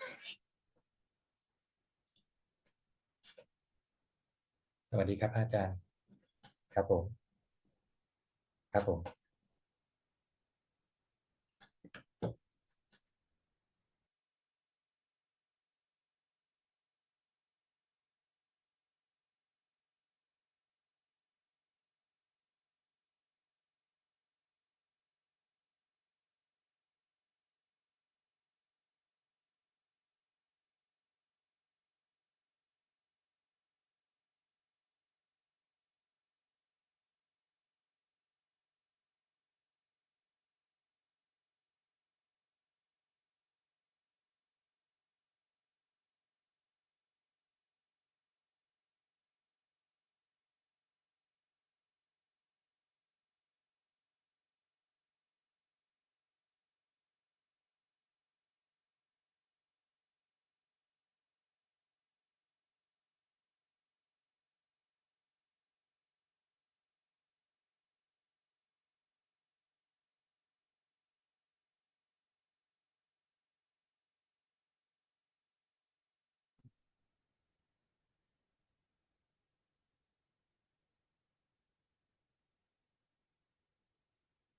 สวัสดีครับอาจารย์ครับผมครับผม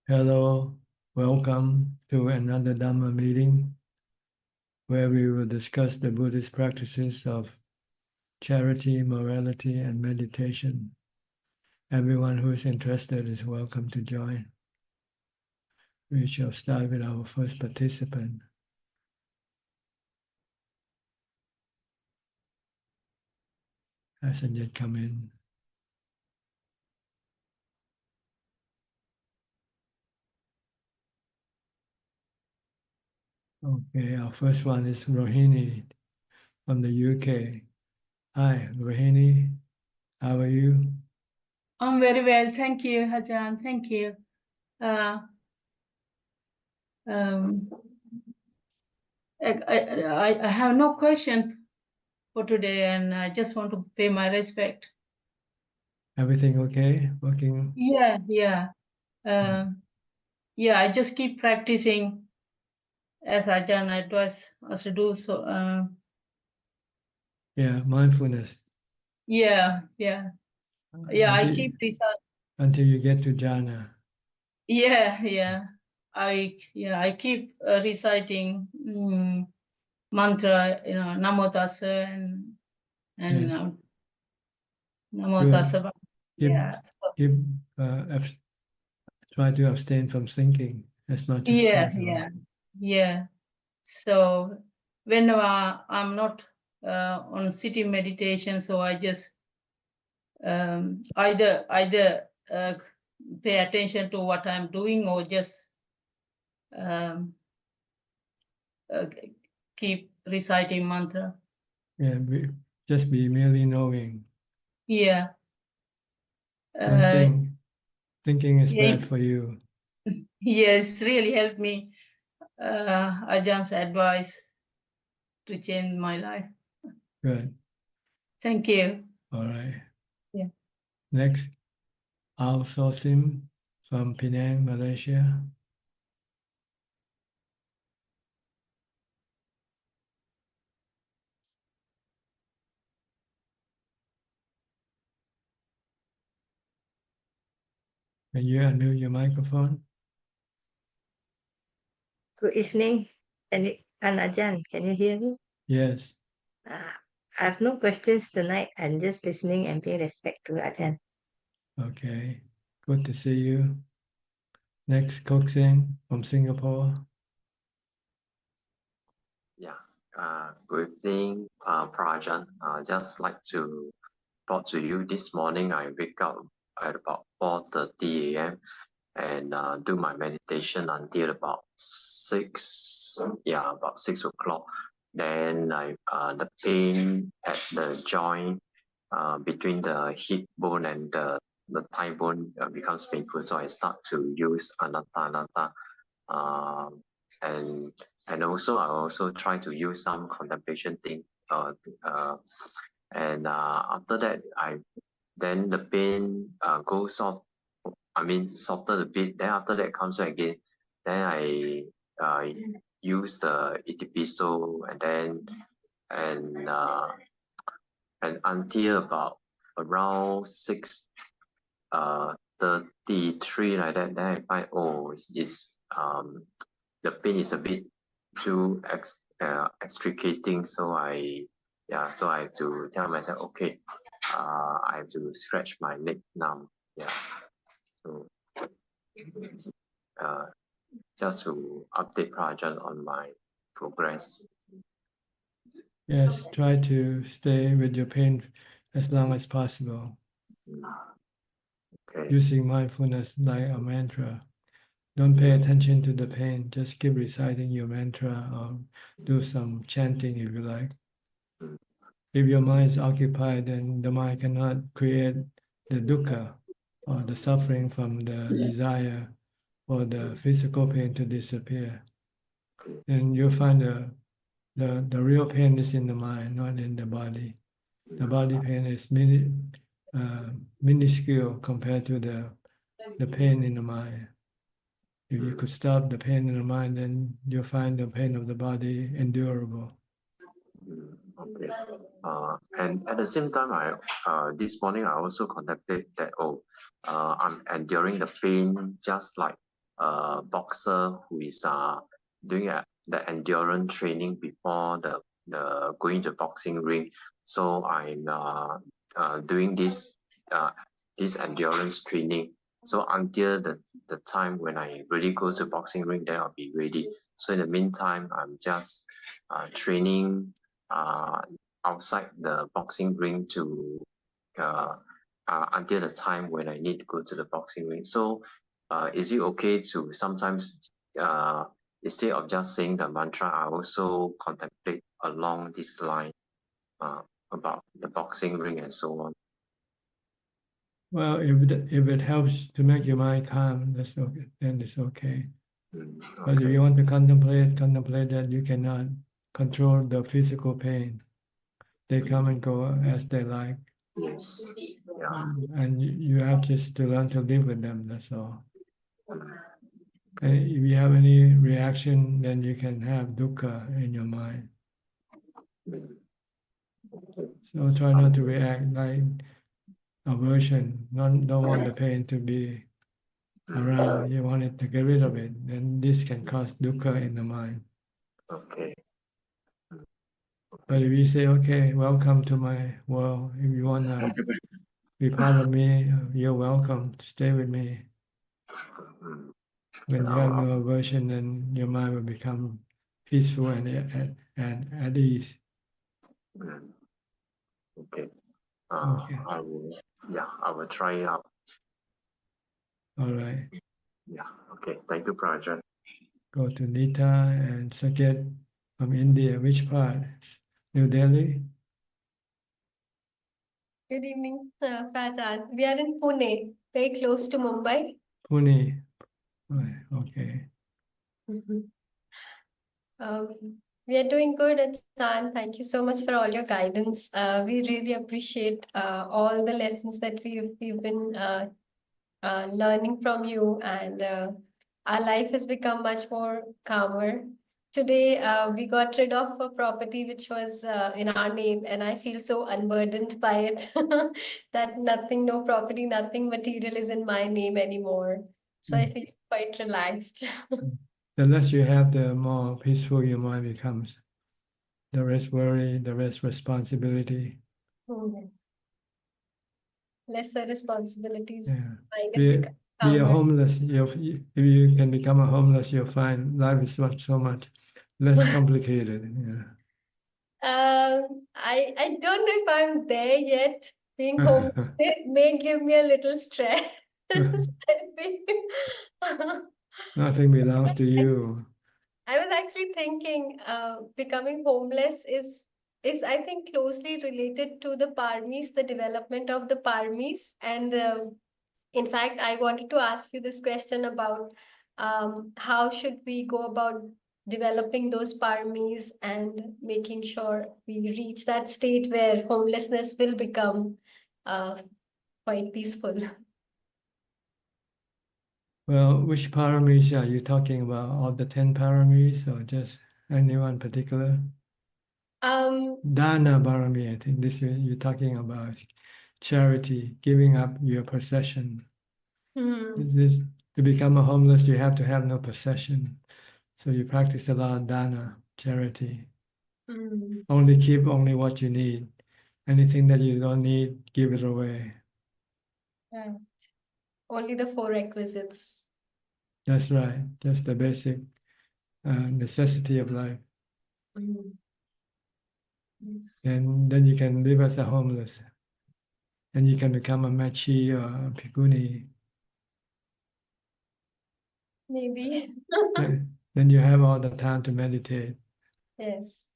Hello, welcome to another Dhamma meeting where we will discuss the Buddhist practices of charity, morality, and meditation. Everyone who is interested is welcome to join. We shall start with our first participant. Hasn't yet come in. Okay, our first one is Rohini from the UK. Hi, Rohini. How are you? I'm very well, thank you, Ajaan. Thank you. I have no question for today, and I just want to pay my respect. Everything okay? Working? Yeah. Yeah, I just keep practicing as Ajaan advised us to do. So, Yeah, mindfulness. yeah. I keep research. Until you get to jhana. Yeah. I keep reciting mantra, Namo Tassa and Yeah. Namo Tassa. Yeah. Try to abstain from thinking as much as possible. Yeah. So whenever I'm not on sitting meditation, so I just either pay attention to what I'm doing or just um, keep reciting mantra. Yeah, just be merely knowing. Yeah. Don't think. Thinking is bad for you. Yes, really helped me. Ajaan's advice to change my life. Good. Thank you. All right. Yeah. Next, Al Sosim from Penang, Malaysia. Can you unmute your microphone? Good evening, and Ajaan, can you hear me? Yes. I have no questions tonight. I'm just listening and paying respect to Ajaan. Okay. Good to see you. Next, Kok Seng from Singapore. Yeah. Good evening, Prajan. Just like to report to you this morning. I wake up at about 4:30 a.m. and do my meditation until about 6. Yeah, about 6 o'clock. Then the pain at the joint between the hip bone and the thigh bone becomes painful. So I start to use anatta. And also I also try to use some contemplation thing. And after that, then the pain goes off. I mean, softer a bit. Then after that comes back again. Then I use the itipiso and until about around 6:33 like that, then I find the pain is a bit too extricating, so I have to tell myself, okay, I have to stretch my leg now. Yeah, so just to update Rajan on my progress. Yes, try to stay with your pain as long as possible, Okay. using mindfulness like a mantra. Don't pay attention to the pain, just keep reciting your mantra or do some chanting if you like. If your mind is occupied, then the mind cannot create the dukkha or the suffering from the desire or the physical pain to disappear. And you'll find the real pain is in the mind, not in the body. The body pain is minuscule compared to the pain in the mind. If you could stop the pain in the mind, then you'll find the pain of the body endurable. Okay. And at the same time, this morning I also contemplate that I'm enduring the pain just like a boxer who is doing the endurance training before the going to boxing ring. So I'm doing this endurance training. So until the time when I really go to boxing ring, then I'll be ready. So in the meantime, I'm just training outside the boxing ring until the time when I need to go to the boxing ring. So is it okay to sometimes instead of just saying the mantra, I also contemplate along this line about the boxing ring and so on? Well, if it helps to make your mind calm, that's okay, then it's okay. But if Okay. you want to contemplate that you cannot control the physical pain. They come and go as they like. Yes. Yeah. And you have just to learn to live with them, that's all. And if you have any reaction, then you can have dukkha in your mind. So try not to react like aversion. Don't want the pain to be around. You want it to get rid of it. Then this can cause dukkha in the mind. Okay. But if you say, okay, welcome to my world. If you want to be part of me, you're welcome. Stay with me. When you have no aversion, then your mind will become peaceful and at ease. Okay. Okay. I will try it out. All right. Yeah. Okay. Thank you, Prajan. Go to Nita and Saket from India. Which part? New Delhi? Good evening, Ajaan. We are in Pune, very close to Mumbai. Pune. Right. Okay. We are doing good, Ajaan. Thank you so much for all your guidance. We really appreciate all the lessons that we've been learning from you, and our life has become much more calmer. Today, we got rid of a property which was in our name, and I feel so unburdened by it that nothing, no property, nothing material is in my name anymore. So I feel quite relaxed. The less you have, the more peaceful your mind becomes. The less worry, the less responsibility. Lesser responsibilities. Yeah. Mind has Be become a calmer. homeless. If you can become a homeless, you'll find life is so much less complicated. Yeah. I don't know if I'm there yet. Being home it may give me a little stress. I feel. Nothing belongs to you. I was actually thinking, becoming homeless is I think closely related to the parmis, the development of the parmis, and in fact, I wanted to ask you this question about how should we go about developing those parmis and making sure we reach that state where homelessness will become uh, quite peaceful. Well, which paramis are you talking about? All the 10 paramis or just anyone particular? Dana parami, I think this you're talking about charity, giving up your possession. This, to become a homeless, you have to have no possession. So you practice a lot of dana, charity. Only keep only what you need. Anything that you don't need, give it away. Right. Only the 4 requisites. That's right. That's the basic necessity of life. Yes. And then you can live as a homeless. And you can become a machi or a bhikkhuni. Maybe. Then you have all the time to meditate. Yes.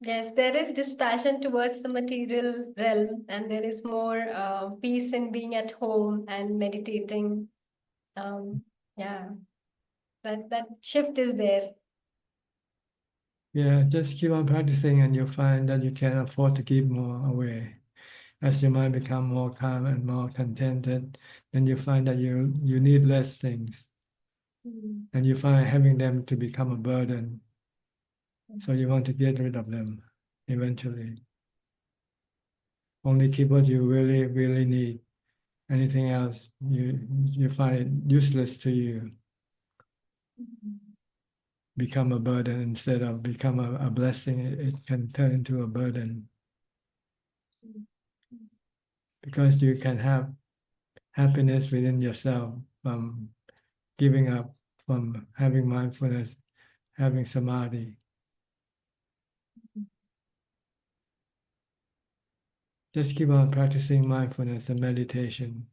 Yes, there is dispassion towards the material realm, and there is more peace in being at home and meditating. Yeah, that shift is there. Yeah, just keep on practicing and you'll find that you can afford to give more away. As your mind become more calm and more contented, then you find that you need less things. And you find having them to become a burden. So you want to get rid of them eventually. Only keep what you really, really need. Anything else, you find it useless to you. Become a burden instead of become a blessing. It can turn into a burden. Because you can have happiness within yourself from giving up, from having mindfulness, having samadhi. Just keep on practicing mindfulness and meditation.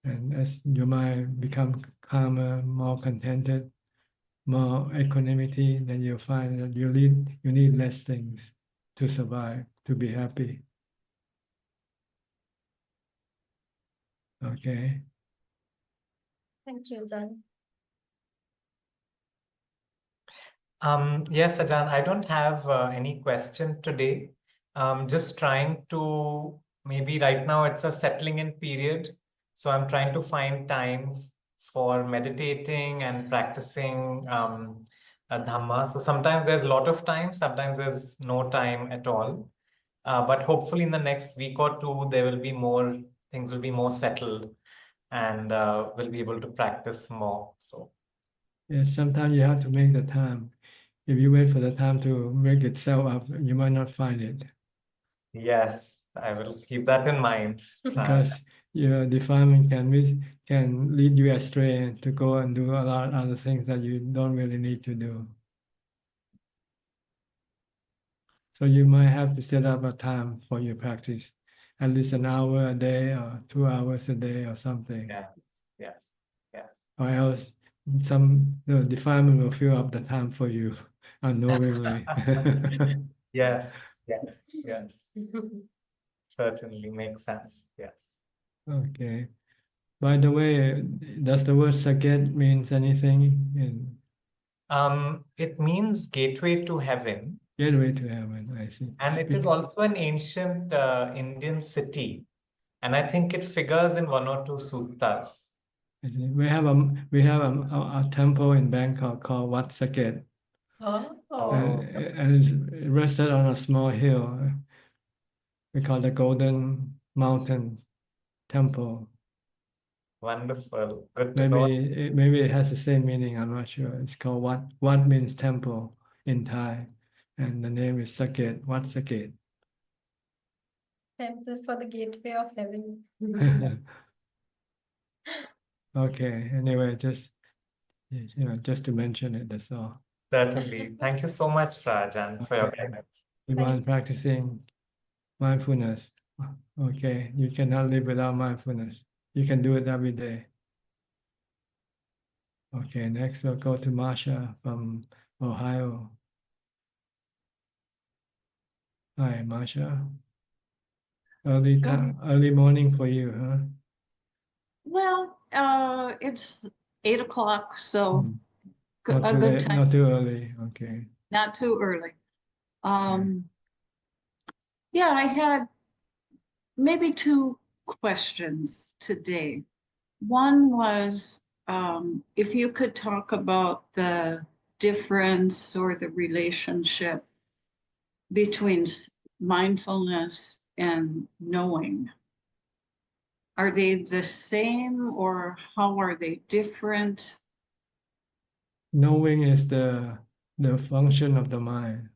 And as your mind become calmer, more contented, more equanimity, then you'll find that you need less things to survive, to be happy. Okay. Thank you, Ajahn. Yes, Ajahn, I don't have any question today. Just trying to, maybe right now it's a settling in period. So I'm trying to find time for meditating and practicing Dhamma. So sometimes there's a lot of time, sometimes there's no time at all. But hopefully in the next week or two, there will be more, things will be more settled and we'll be able to practice more. So Yeah, sometimes you have to make the time. If you wait for the time to make itself up, you might not find it. yes, I will keep that in mind. Because your defilement can lead you astray to go and do a lot of other things that you don't really need to do. So you might have to set up a time for your practice, at least an hour a day or 2 hours a day or something. Yeah. Or else the defilement will fill up the time for you unknowingly. Yes. Certainly makes sense. Yes. Okay. By the way, does the word saket means anything? It means gateway to heaven. Gateway to heaven, I see. And it is also an ancient Indian city. And I think it figures in 1 or 2 suttas. We have a temple in Bangkok called Wat Saket. And it's rested on a small hill. We call the Golden Mountain Temple. Wonderful. Good to know. Maybe it has the same meaning. I'm not sure. It's called Wat. Wat means temple in Thai, and the name is Saket. Wat Saket. Temple for the gateway of heaven. Okay. Anyway, just to mention it. That's all. Certainly. Thank you so much, Ajahn, for your Okay. guidance. Keep on practicing mindfulness. Okay. You cannot live without mindfulness. You can do it every day. Okay. Next, we'll go to Masha from Ohio. Hi, Masha. Early morning for you, huh? Well, it's 8 o'clock, so Not a too good late, time, not too early. Okay. not too early. Yeah, I had maybe two questions today. One was if you could talk about the difference or the relationship between mindfulness and knowing. Are they the same or how are they different? Knowing is the function of the mind.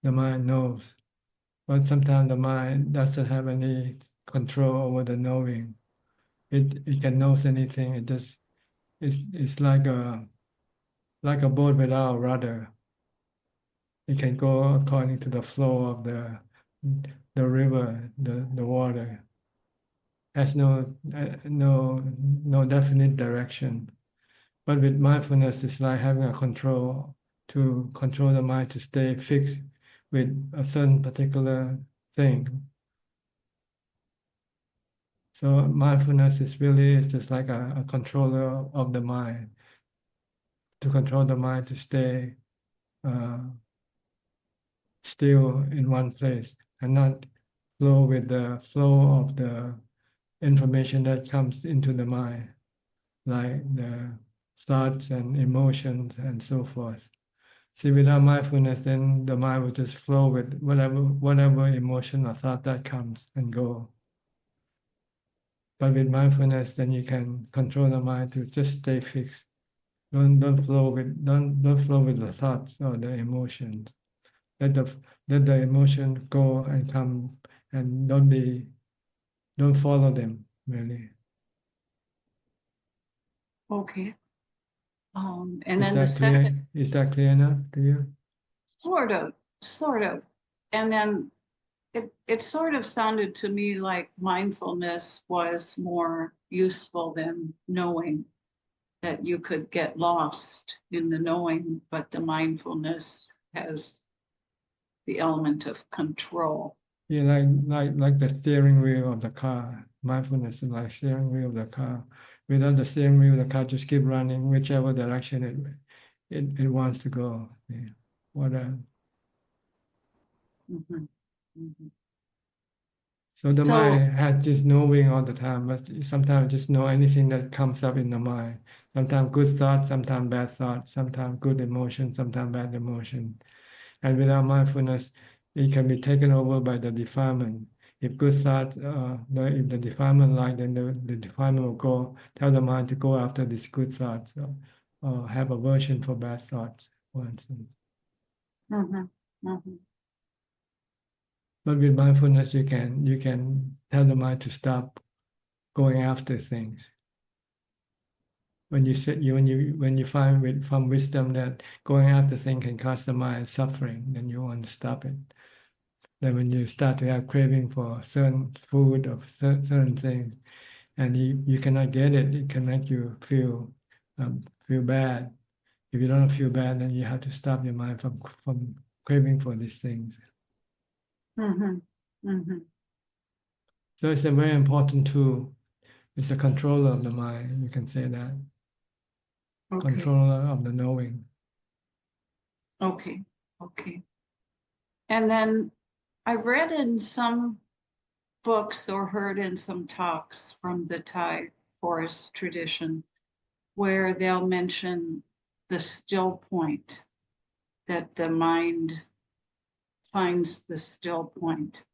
The mind knows, but sometimes the mind doesn't have any control over the knowing. It can know anything. It's like a boat without a rudder. It can go according to the flow of the river, the water. Has no definite direction. But with mindfulness, it's like having a control to control the mind to stay fixed with a certain particular thing. So mindfulness is just like a controller of the mind, to control the mind to stay still in one place and not flow with the flow of the information that comes into the mind, like the thoughts and emotions and so forth. See, without mindfulness, then the mind will just flow with whatever emotion or thought that comes and go. But with mindfulness, then you can control the mind to just stay fixed. Don't flow with the thoughts or the emotions. Let the emotion go and come, and don't follow them really. Okay. And Is then the that clear? second, Is that clear enough to you? sort of. And then it sort of sounded to me like mindfulness was more useful than knowing, that you could get lost in the knowing, but the mindfulness has the element of control. Yeah, like the steering wheel of the car. Mindfulness is like steering wheel of the car. Without the steering wheel, the car just keep running whichever direction it wants to go. Yeah. Whatever. Mhm, mhm. So the So- mind has this knowing all the time, but sometimes just know anything that comes up in the mind. Sometimes good thoughts, sometimes bad thoughts, sometimes good emotion, sometimes bad emotion. And without mindfulness, it can be taken over by the defilement. If good thought, if the defilement like, then the defilement will go tell the mind to go after these good thoughts, or have aversion for bad thoughts, for instance. Mhm, mhm. But with mindfulness, you can tell the mind to stop going after things. When you find from wisdom that going after things can cause the mind suffering, then you want to stop it. Then when you start to have craving for certain food or certain things, and you cannot get it, it can make you feel bad. If you don't feel bad, then you have to stop your mind from craving for these things. Mhm, mhm. So it's a very important tool. It's a controller of the mind. You can say that. Okay, Controller of the knowing. okay. And then I've read in some books or heard in some talks from the Thai forest tradition where they'll mention the still point, that the mind finds the still point.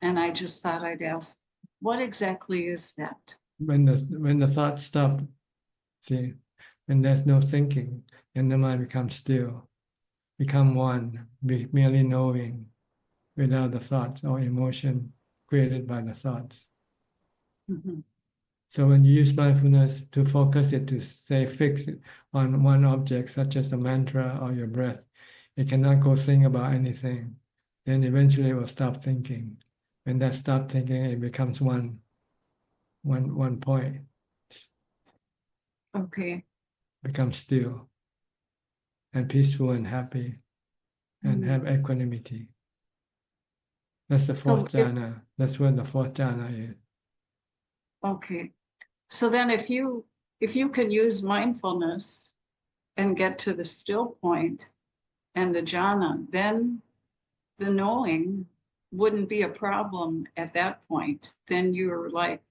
And I just thought I'd ask, what exactly is that? When the thoughts stop, see, when there's no thinking, then the mind becomes still, become one, merely knowing, without the thoughts or emotion created by the thoughts. Mhm, So when you use mindfulness to focus it to stay fixed on one object, such as a mantra or your breath, it cannot go think about anything. Then eventually it will stop thinking. When that stops thinking, it becomes one point, Okay. becomes still and peaceful and happy and have equanimity. That's the fourth So if- jhana. That's what the fourth jhana is. Okay. So then if you can use mindfulness and get to the still point and the jhana, then the knowing wouldn't be a problem at that point. Then you're like,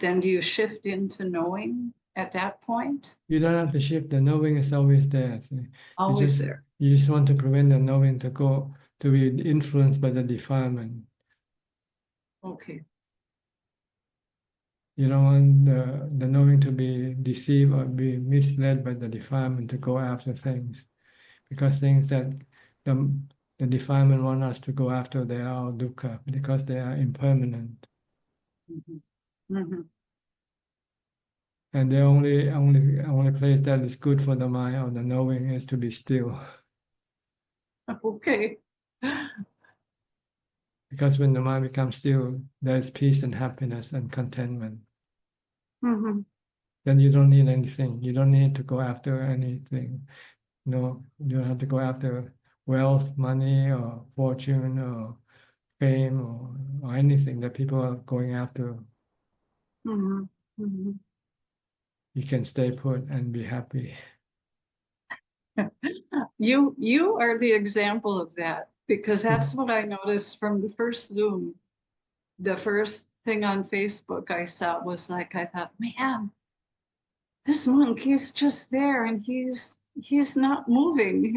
then do you shift into knowing at that point? You don't have to shift. The knowing is always there. See? Always there. You just want to prevent the knowing to be influenced by the defilement. Okay. You don't want the knowing to be deceived or be misled by the defilement to go after things, because things that the defilement want us to go after, they are all dukkha, because they are impermanent. Mm-hmm. Mm-hmm. And the only place that is good for the mind or the knowing is to be still. Okay. Because when the mind becomes still, there is peace and happiness and contentment. Mm-hmm. Then you don't need anything. You don't need to go after anything. No, you don't have to go after wealth, money, or fortune, or fame, or anything that people are going after. Mm-hmm. Mm-hmm. You can stay put and be happy. You are the example of that, because that's what I noticed from the first Zoom. The first thing on Facebook I saw was like, I thought, man, this monk, he's just there and he's not moving.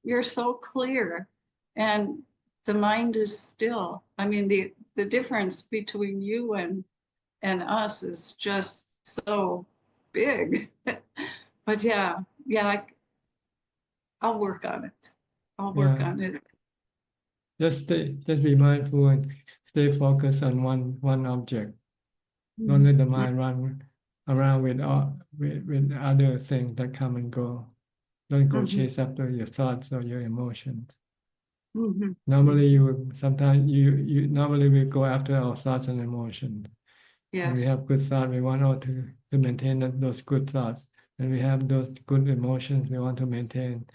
You're so clear. And the mind is still. I mean, the difference between you and us is just so big. But yeah, I'll work on it. I'll work on it. Just be mindful and stay focused on one object. Don't let the mind run around with other things that come and go. Don't go chase after your thoughts or your emotions. Mm-hmm. Normally, normally we go after our thoughts and emotions. Yes. When we have good thoughts, we want to maintain those good thoughts. When we have those good emotions, we want to maintain.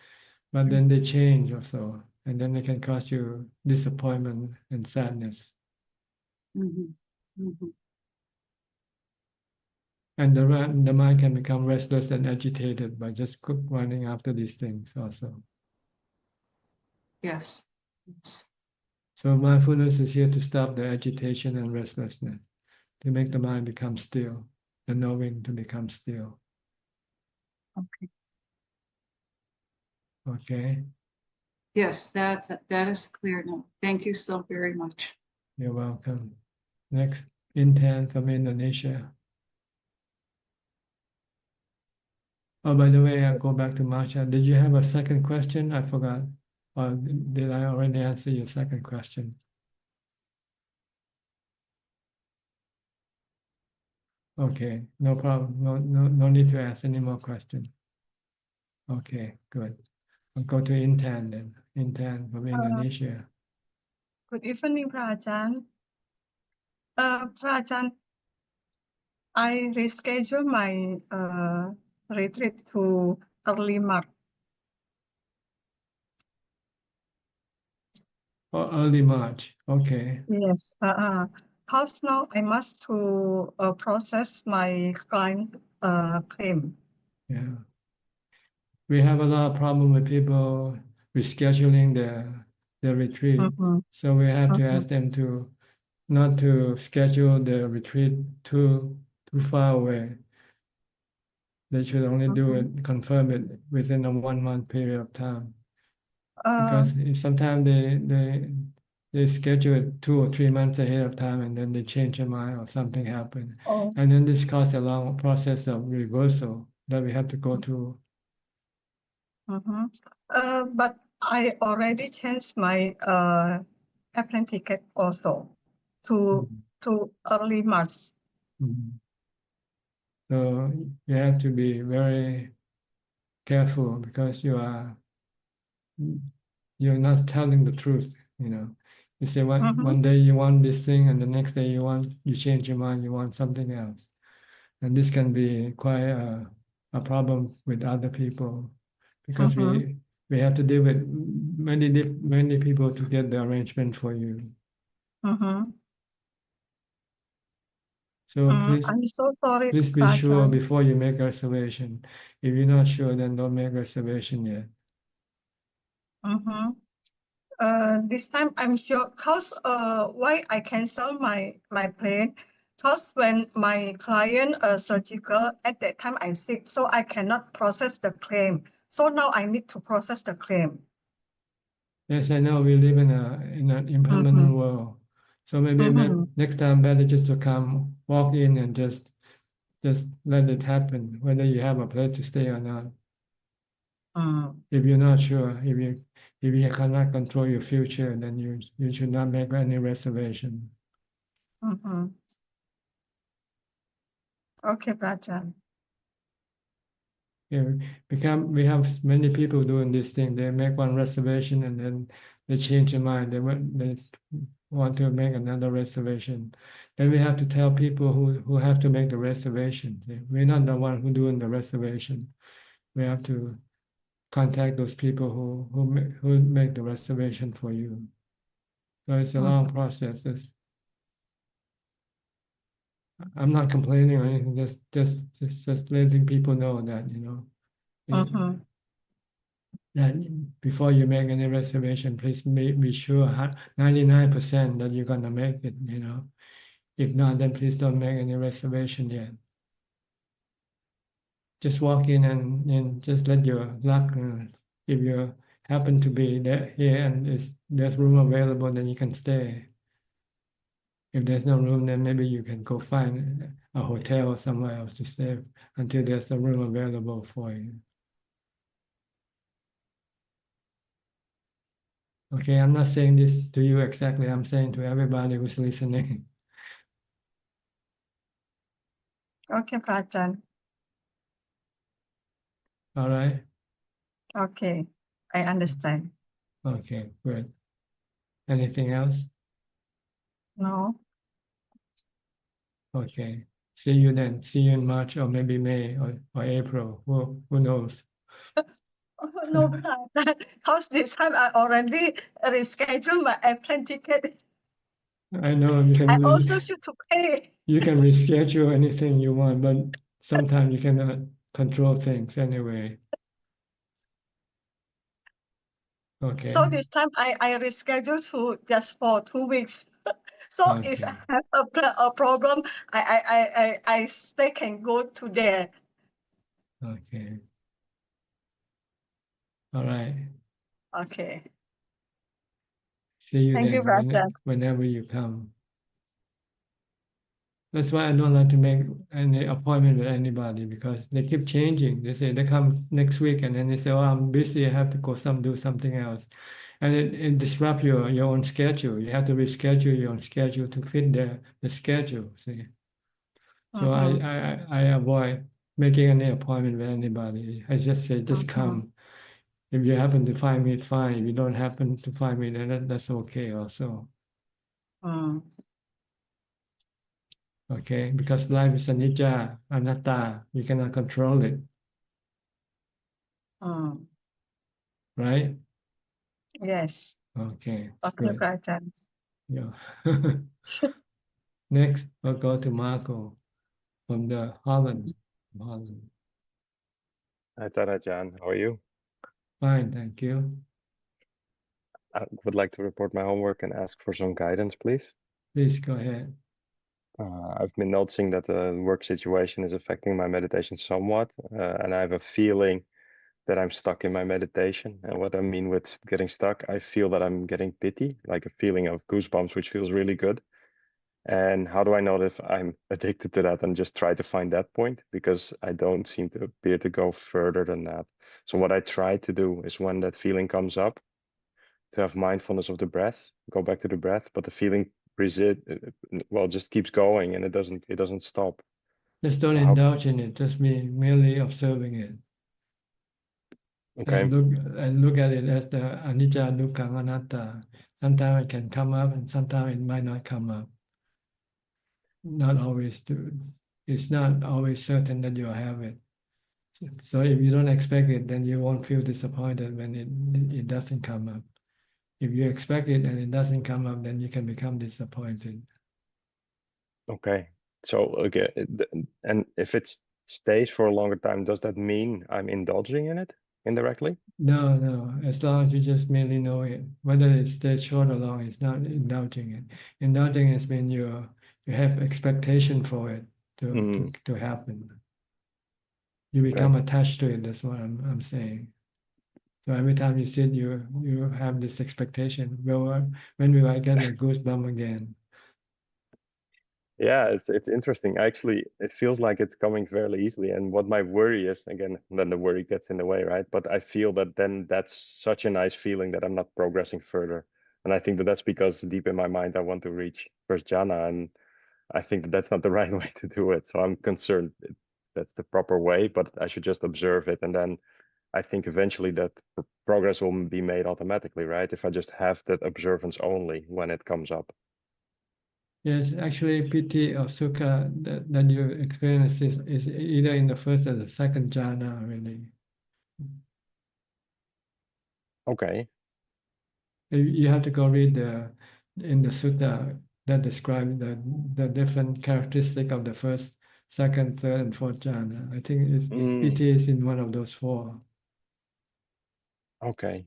But then they change also, and then they can cause you disappointment and sadness. Mm-hmm. Mm-hmm. And the mind can become restless and agitated by just running after these things also. Yes. Yes. So mindfulness is here to stop the agitation and restlessness, to make the mind become still, the knowing to become still. Okay. Okay? Yes, that is clear now. Thank you so very much. You're welcome. Next, Intan from Indonesia. Oh, by the way, I'll go back to Masha. Did you have a second question? I forgot. Or did I already answer your second question? Okay, no problem. No need to ask any more questions. Okay, good. I'll go to Intan then. Intan from Indonesia. Good evening, พระอาจารย์ พระอาจารย์ I reschedule my retreat to early March. Oh, early March. Okay. Yes. Cause now I must to process my client claim. Yeah. We have a lot of problem with people rescheduling their retreat. So we have to ask them to not to schedule the retreat too far away. They should only do it, confirm it within a 1 month period of time. Because if sometimes they schedule it 2 or 3 months ahead of time and then they change their mind or something happened. And then this causes a long process of reversal that we have to go through. But I already changed my airplane ticket also to early March. So you have to be very careful because you're not telling the truth, you know. You say one day you want this thing and the next day you change your mind, you want something else. And this can be quite a problem with other people because we have to deal with many people to get the arrangement for you. So I'm so sorry, please be sure before you make a reservation. If you're not sure, then don't make a reservation yet. This time I'm sure, cause why I cancel my plane? Cause when my client surgical at that time I'm sick, so I cannot process the claim. So now I need to process the claim. Yes, I know we live in an impermanent world. So maybe next time better just to come, walk in and just let it happen, whether you have a place to stay or not. If you're not sure, if you cannot control your future, then you should not make any reservation. Okay, Prajan. Yeah, we have many people doing this thing. They make one reservation and then they change their mind. They want to make another reservation. Then we have to tell people who have to make the reservation. We're not the one who doing the reservation. We have to contact those people who make the reservation for you. So it's a long process. I'm not complaining or anything. Just letting people know that that before you make any reservation, please be sure 99% that you're gonna make it. If not, then please don't make any reservation yet. Just walk in and just let your luck. If you happen to be there here and there's room available, then you can stay. If there's no room, then maybe you can go find a hotel or somewhere else to stay until there's a room available for you. Okay, I'm not saying this to you exactly. I'm saying to everybody who's listening. Okay, Prajan. All right. Okay, I understand. Okay, good. Anything else? No. Okay. See you then. See you in March or maybe May or April. Who knows? Oh, no, Prajan. Cause this time I already rescheduled my airplane ticket. I know you I can also should to pay. you can reschedule anything you want, but sometimes you cannot control things anyway. Okay. So this time I rescheduled to just for 2 weeks. So if I Okay. have a problem, I still can go to there. Okay. All right. Okay. See you Thank you, then Prajan. whenever you come. That's why I don't like to make any appointment with anybody because they keep changing. They say they come next week and then they say, oh, I'm busy, I have to go do something else. And it disrupts your own schedule. You have to reschedule your own schedule to fit the schedule, see. So I avoid making any appointment with anybody. I just say, just come. If you happen to find me, fine. If you don't happen to find me, then that's okay also. Okay, because life is anicca, anatta. You cannot control it, right? Yes. Okay, Okay, good. Prajan. Yeah. Next, we'll go to Marco from the Holland. Holland. Hi, Ajaan. How are you? Fine, thank you. I would like to report my homework and ask for some guidance, please. Please go ahead. I've been noticing that the work situation is affecting my meditation somewhat, and I have a feeling that I'm stuck in my meditation. And what I mean with getting stuck, I feel that I'm getting pity, like a feeling of goosebumps, which feels really good. And how do I know if I'm addicted to that and just try to find that point? Because I don't seem to appear to go further than that. So what I try to do is when that feeling comes up, to have mindfulness of the breath, go back to the breath, but the feeling just keeps going and it doesn't stop. Just don't So how, indulge in it. Just be merely observing it. okay, And look at it as the anicca, dukkha, anatta. Sometimes it can come up and sometimes it might not come up. Not always it's not always certain that you'll have it. So if you don't expect it, then you won't feel disappointed when it doesn't come up. If you expect it and it doesn't come up, then you can become disappointed. okay. So and if it stays for a longer time, does that mean I'm indulging in it? indirectly? No. As long as you just merely know it, whether it stays short or long, it's not indulging it. Indulging is when you have expectation for it to happen. You become attached to it. That's what I'm saying. So every time you sit, you have this expectation. Well, when will I get a goosebump again? Yeah, it's interesting. Actually, it feels like it's coming fairly easily. And what my worry is, again, then the worry gets in the way, right? But I feel that then that's such a nice feeling that I'm not progressing further. And I think that that's because deep in my mind, I want to reach first jhana. And I think that that's not the right way to do it. So I'm concerned that's the proper way, but I should just observe it. And then I think eventually that progress will be made automatically, right? If I just have that observance only when it comes up. Yes, actually, piti or sukha that you experience is either in the first or the second jhana, really. Okay. You have to go read in the sutta that describe the different characteristic of the first, second, third, and fourth jhana. I think it is in one of those four. Okay.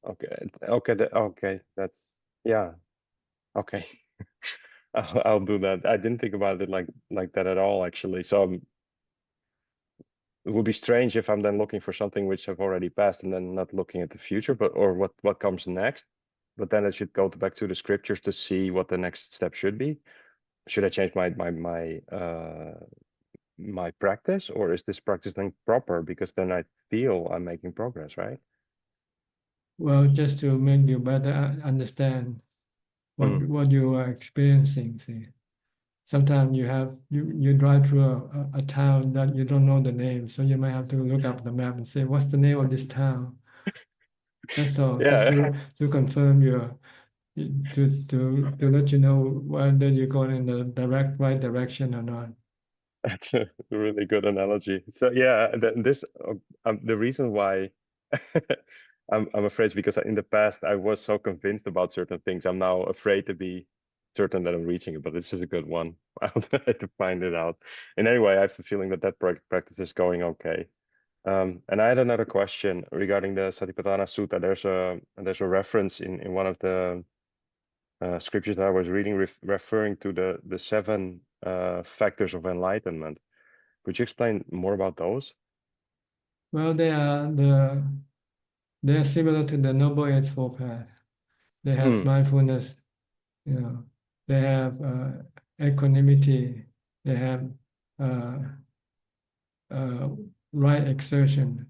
Okay. That's yeah. Okay. I'll do that. I didn't think about it like that at all, actually. So it would be strange if I'm then looking for something which I've already passed and then not looking at the future, or what comes next. But then I should go back to the scriptures to see what the next step should be. Should I change my practice, or is this practice then proper? Because then I feel I'm making progress, right? Well, just to make you better understand what you are experiencing. See, sometimes you drive through a town that you don't know the name, so you might have to look up the map and say, "What's the name of this town?" That's all. Just to confirm your to let you know whether you're going in the right direction or not. That's a really good analogy. So yeah, the reason why I'm afraid is because in the past I was so convinced about certain things. I'm now afraid to be certain that I'm reaching it, but this is a good one. I'll try to find it out. And anyway, I have the feeling that practice is going okay. And I had another question regarding the Satipatthana Sutta. There's a reference in one of the scriptures that I was reading referring to the seven factors of enlightenment. Could you explain more about those? Well, they are similar to the Noble Eightfold Path. They have mindfulness, they have equanimity, they have right exertion.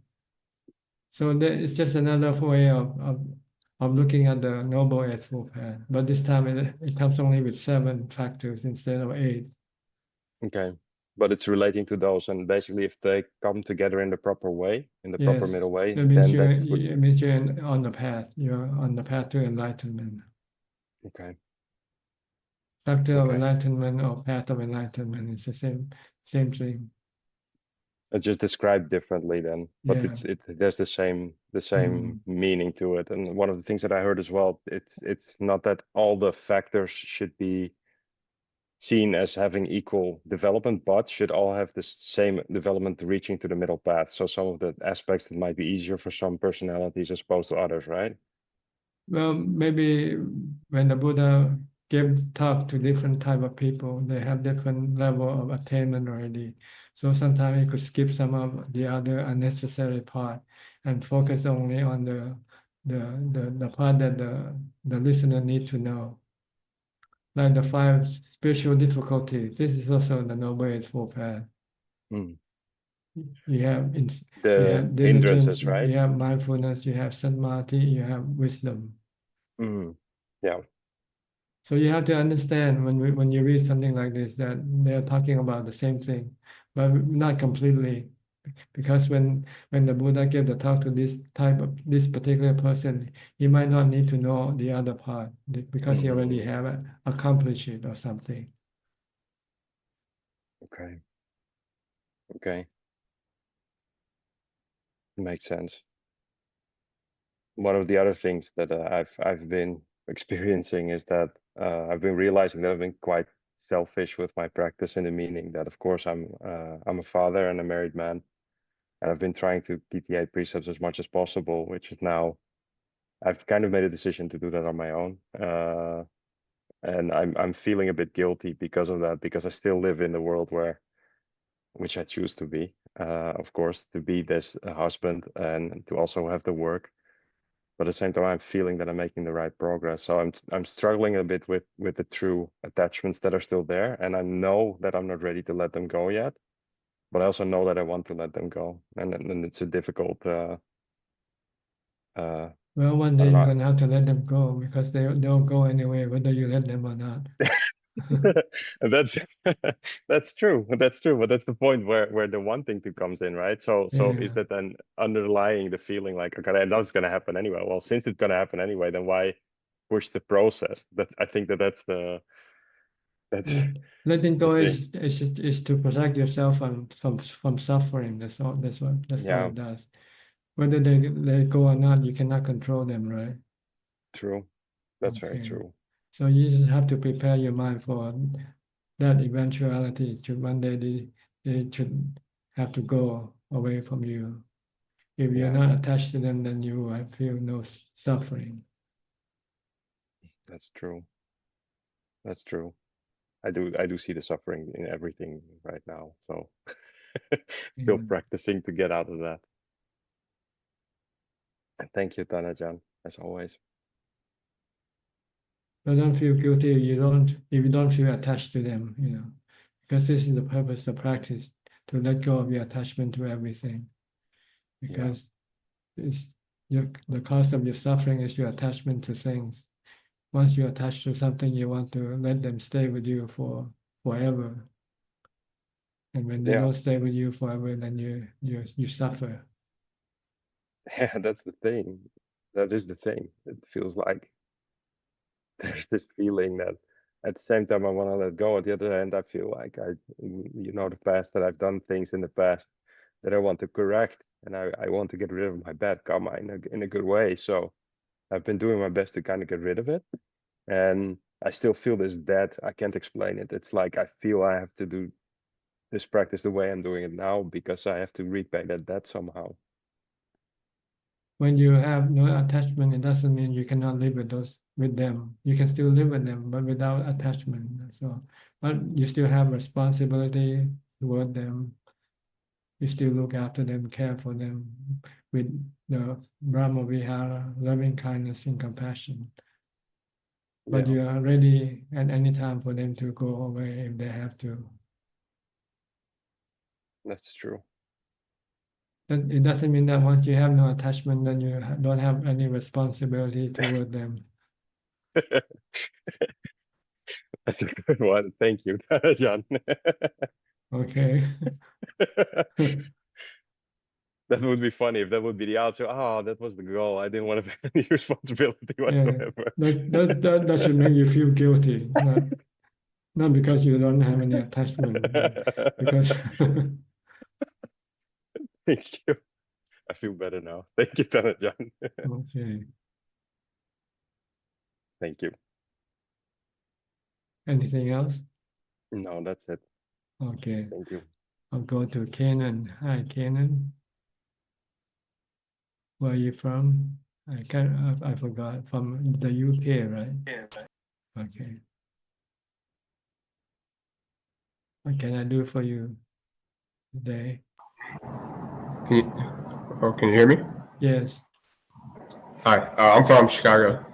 So it's just another way of looking at the Noble Eightfold Path. But this time it comes only with 7 factors instead of 8. Okay. But it's relating to those, and basically if they come together in the proper way, in the proper middle way, it means then it means you're on the path. You're on the path to enlightenment. Okay. Factor of enlightenment or path of enlightenment is the same thing. It's just described differently then, but there's the same meaning to it. And one of the things that I heard as well, it's not that all the factors should be seen as having equal development, but should all have the same development reaching to the middle path. So some of the aspects that might be easier for some personalities as opposed to others, right? Well, maybe when the Buddha gave talk to different type of people, they have different level of attainment already. So sometimes he could skip some of the other unnecessary part and focus only on the part that the listener need to know. Like the 5 spiritual difficulties. This is also the Noble Eightfold Path. You have diligence, hindrances, right? you have mindfulness, you have samadhi, you have wisdom. Yeah. So you have to understand when you read something like this that they're talking about the same thing, but not completely, because when the Buddha gave the talk to this particular person, he might not need to know the other part because he already have accomplished it or something. Okay. Makes sense. One of the other things that I've been experiencing is that I've been realizing that I've been quite selfish with my practice, in the meaning that, of course, I'm a father and a married man, And I've been trying to keep the 8 precepts as much as possible, which is now, I've kind of made a decision to do that on my own. And I'm feeling a bit guilty because of that, because I still live in the world which I choose to be, of course, to be this husband and to also have the work. But at the same time, I'm feeling that I'm making the right progress. So I'm struggling a bit with the true attachments that are still there, and I know that I'm not ready to let them go yet. But I also know that I want to let them go, and it's a difficult. Well, one day you're gonna have to let them go because they'll go anyway, whether you let them or not. That's that's true. That's true. But that's the point where the wanting to comes in, right? So is Yeah. that then underlying the feeling like, okay, that's gonna happen anyway? Well, since it's gonna happen anyway, then why push the process? That I think that's Letting the go thing. is to protect yourself from suffering. That's all. That's all Yeah, it does. Whether they let go or not, you cannot control them, right? true. That's very Okay. true. So you just have to prepare your mind for that eventuality. To one day they should have to go away from you. If you're Yeah, not attached to them, then you will feel no suffering. that's true. That's true. I do see the suffering in everything right now. So still Yeah. practicing to get out of that. And thank you, Tanajan, as always. But don't feel guilty if you don't feel attached to them, because this is the purpose of practice, to let go of your attachment to everything. Because the cause of your suffering is your attachment to things. Once you attach to something, you want to let them stay with you forever. And when they don't stay with you forever, then you suffer. Yeah, that's the thing. That is the thing. It feels like there's this feeling that at the same time I want to let go. At the other hand, I feel like the past that I've done things in the past that I want to correct, and I want to get rid of my bad karma in a good way. So I've been doing my best to kind of get rid of it, and I still feel this debt. I can't explain it. It's like I feel I have to do this practice the way I'm doing it now because I have to repay that debt somehow. When you have no attachment, it doesn't mean you cannot live with them. You can still live with them, but without attachment. So, but you still have responsibility toward them. You still look after them, care for them with the Brahma Vihara, loving kindness and compassion. But you are ready at any time for them to go away if they have to. That's true. It doesn't mean that once you have no attachment, then you don't have any responsibility toward them. That's a good one. Thank you, Ajaan. Okay. That would be funny if that would be the answer. Oh, that was the goal. I didn't want to have any responsibility whatsoever. That should make you feel guilty, not because you don't have any attachment, because Thank you. I feel better now. Thank you, Tanajan. okay. Thank you. Anything else? No, that's it. Okay. Thank you. I'll go to Kenan. Hi, Kenan. Where are you from? I forgot. From the UK, right? Yeah. Okay. What can I do for you today? Can you hear me? Yes. Hi, I'm from Chicago.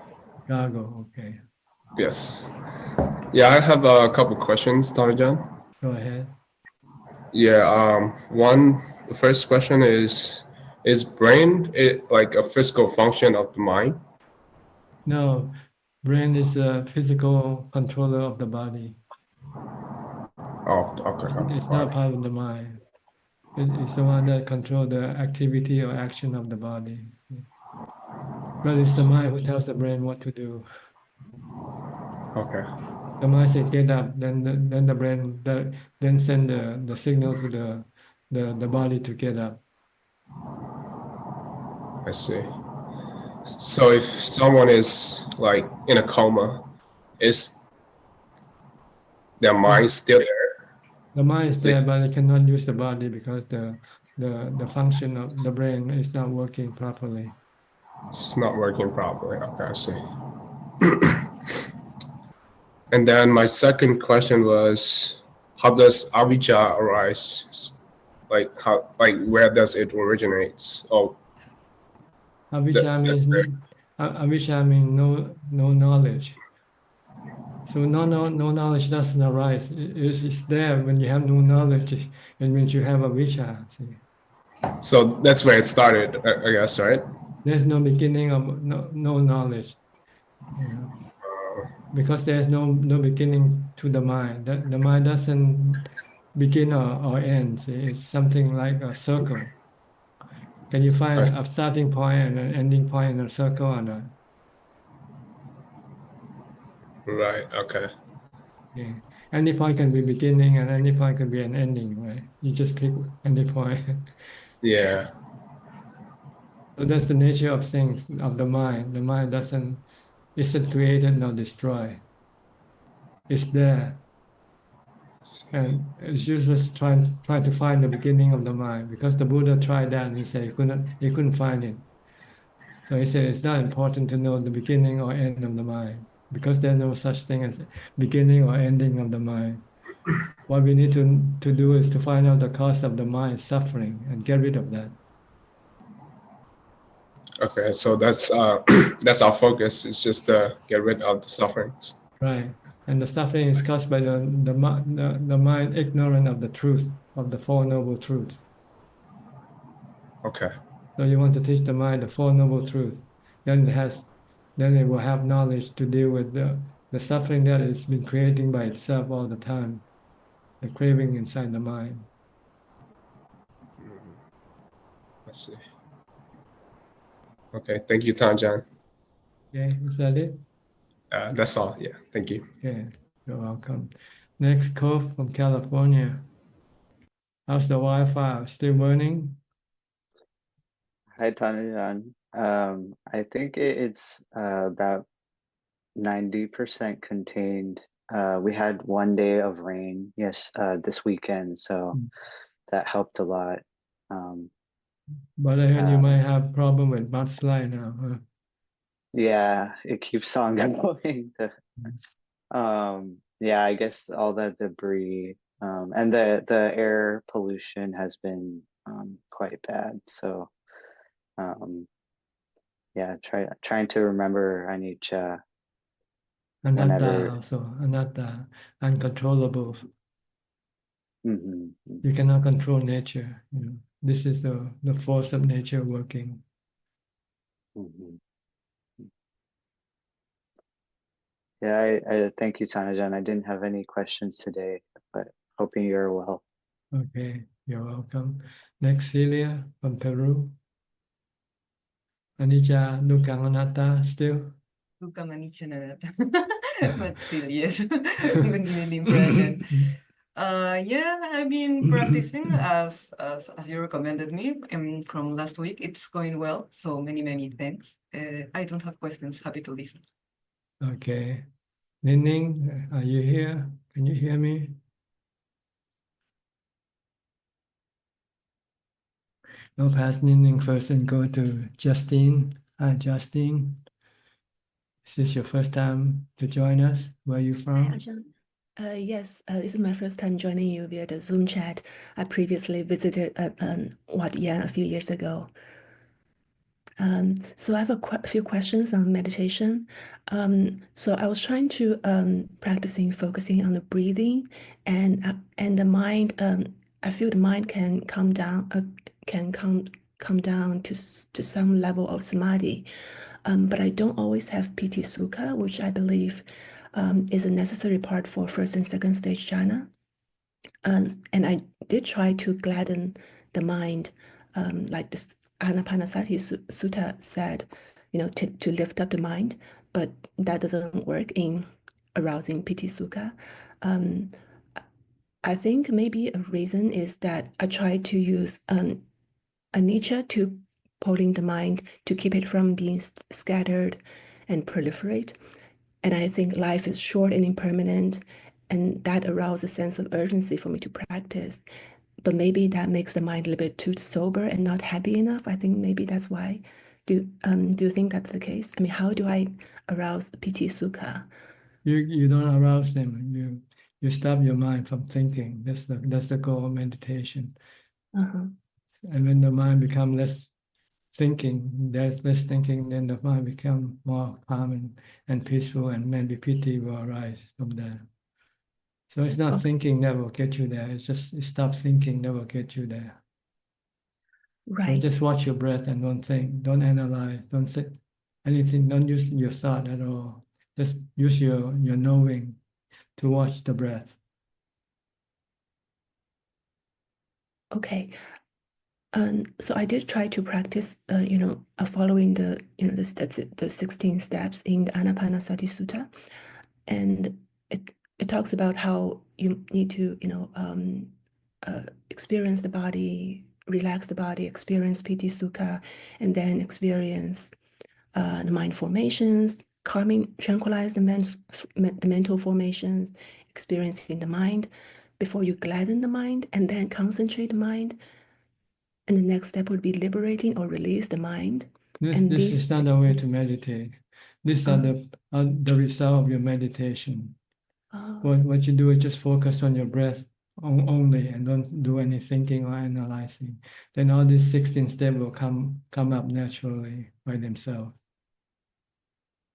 Chicago, okay. Yes. Yeah, I have a couple questions, Tanajan. Go ahead. Yeah, the first question is brain like a physical function of the mind? No, brain is a physical controller of the body. Oh, okay. It's not part of the mind. It's the one that controls the activity or action of the body. But it's the mind who tells the brain what to do. Okay. The mind says get up, then the brain then send the signal to the body to get up. I see. So if someone is like in a coma, is their mind still there? The mind is there, but it cannot use the body because the the function of the brain is not working properly. It's not working properly. Okay, I see. And then my second question was, how does avijja arise? Like where does it originate? Oh, Avijja means no knowledge. So no knowledge doesn't arise. It's there when you have no knowledge. It means you have avijja. See? So that's where it started, I guess, right? There's no beginning of no knowledge. You know? Because there's no beginning to the mind. The mind doesn't begin or end. See? It's something like a circle. Can you find a starting point and an ending point in a circle or not? Right. Okay. Yeah. Any point can be beginning and any point can be an ending, right? You just pick any point. Yeah. So that's the nature of things, of the mind. The mind isn't created nor destroyed. It's there. And it's just trying to find the beginning of the mind, because the Buddha tried that and he said he couldn't find it. So he said it's not important to know the beginning or end of the mind, because there's no such thing as beginning or ending of the mind. What we need to do is to find out the cause of the mind suffering and get rid of that. Okay, so that's that's our focus. It's just to get rid of the sufferings. Right. And the suffering is caused by the mind ignorant of the truth, of the Four Noble Truths. Okay. So you want to teach the mind the Four Noble Truths. Then it will have knowledge to deal with the suffering that it's been creating by itself all the time, the craving inside the mind. Let's see. Okay, thank you, Tanjan. Okay, is that it? That's all. Yeah, thank you. Okay, you're welcome. Next, Cove from California. How's the Wi-Fi? Still burning? Hi, Tanajan. I think it's about 90% contained. We had 1 day of rain, this weekend, so that helped a lot. But I heard you might have problem with mudslide now, huh? Yeah, it keeps on going. Yeah, I guess all that debris and the air pollution has been quite bad. So yeah, trying to remember anicca Anatta whenever. also, anatta, uncontrollable. Mm-hmm. You cannot control nature. You know, this is the force of nature working. Mm-hmm. Yeah, I thank you, Tanajan. I didn't have any questions today, but hoping you're well. Okay, you're welcome. Next, Celia from Peru. Anicca, dukkha, anatta, still? Dukkha manicca nanatta. But still, yes. Even the impression. Yeah, I've been practicing as you recommended me from last week. It's going well. So many thanks. I don't have questions. Happy to listen. Okay. Ning, are you here? Can you hear me? We'll pass Ning first and go to Justine. Hi, Justine. Is this your first time to join us? Where are you from? Hi, Ajahn. Yes, this is my first time joining you via the Zoom chat. I previously visited Wat Yan a few years ago. So I have a few questions on meditation. So I was trying to focusing on the breathing and the mind. I feel the mind can come down, come down to some level of samadhi. But I don't always have piti sukha, which I believe is a necessary part for first and second stage jhana. And I did try to gladden the mind, like the Anapanasati Sutta said, to lift up the mind, but that doesn't work in arousing piti sukha. I think maybe a reason is that I try to use anicca to pulling the mind to keep it from being scattered and proliferate. And I think life is short and impermanent, and that arouses a sense of urgency for me to practice. but maybe that makes the mind a little bit too sober and not happy enough. I think maybe that's why. Do you think that's the case? I mean, how do I arouse piti sukha? You don't arouse them. You stop your mind from thinking. That's the goal of meditation. Uh-huh. And when the mind becomes less thinking, there's less thinking, then the mind becomes more calm and peaceful, and maybe piti will arise from there. So it's not thinking that will get you there. It's just stop thinking that will get you there. Right. So just watch your breath and don't think, don't analyze, don't say anything, don't use your thought at all. Just use your knowing to watch the breath. Okay. So I did try to practice, following the 16 steps in the Anapanasati Sutta, and it talks about how you need to, experience the body, relax the body, experience piti sukha, and then experience the mind formations, calming, tranquilize the mental formations, experiencing the mind before you gladden the mind, and then concentrate the mind. And the next step would be liberating or release the mind. This is not the way to meditate. These are the result of your meditation. What you do is just focus on your breath only and don't do any thinking or analyzing. Then all these 16 steps will come up naturally by themselves.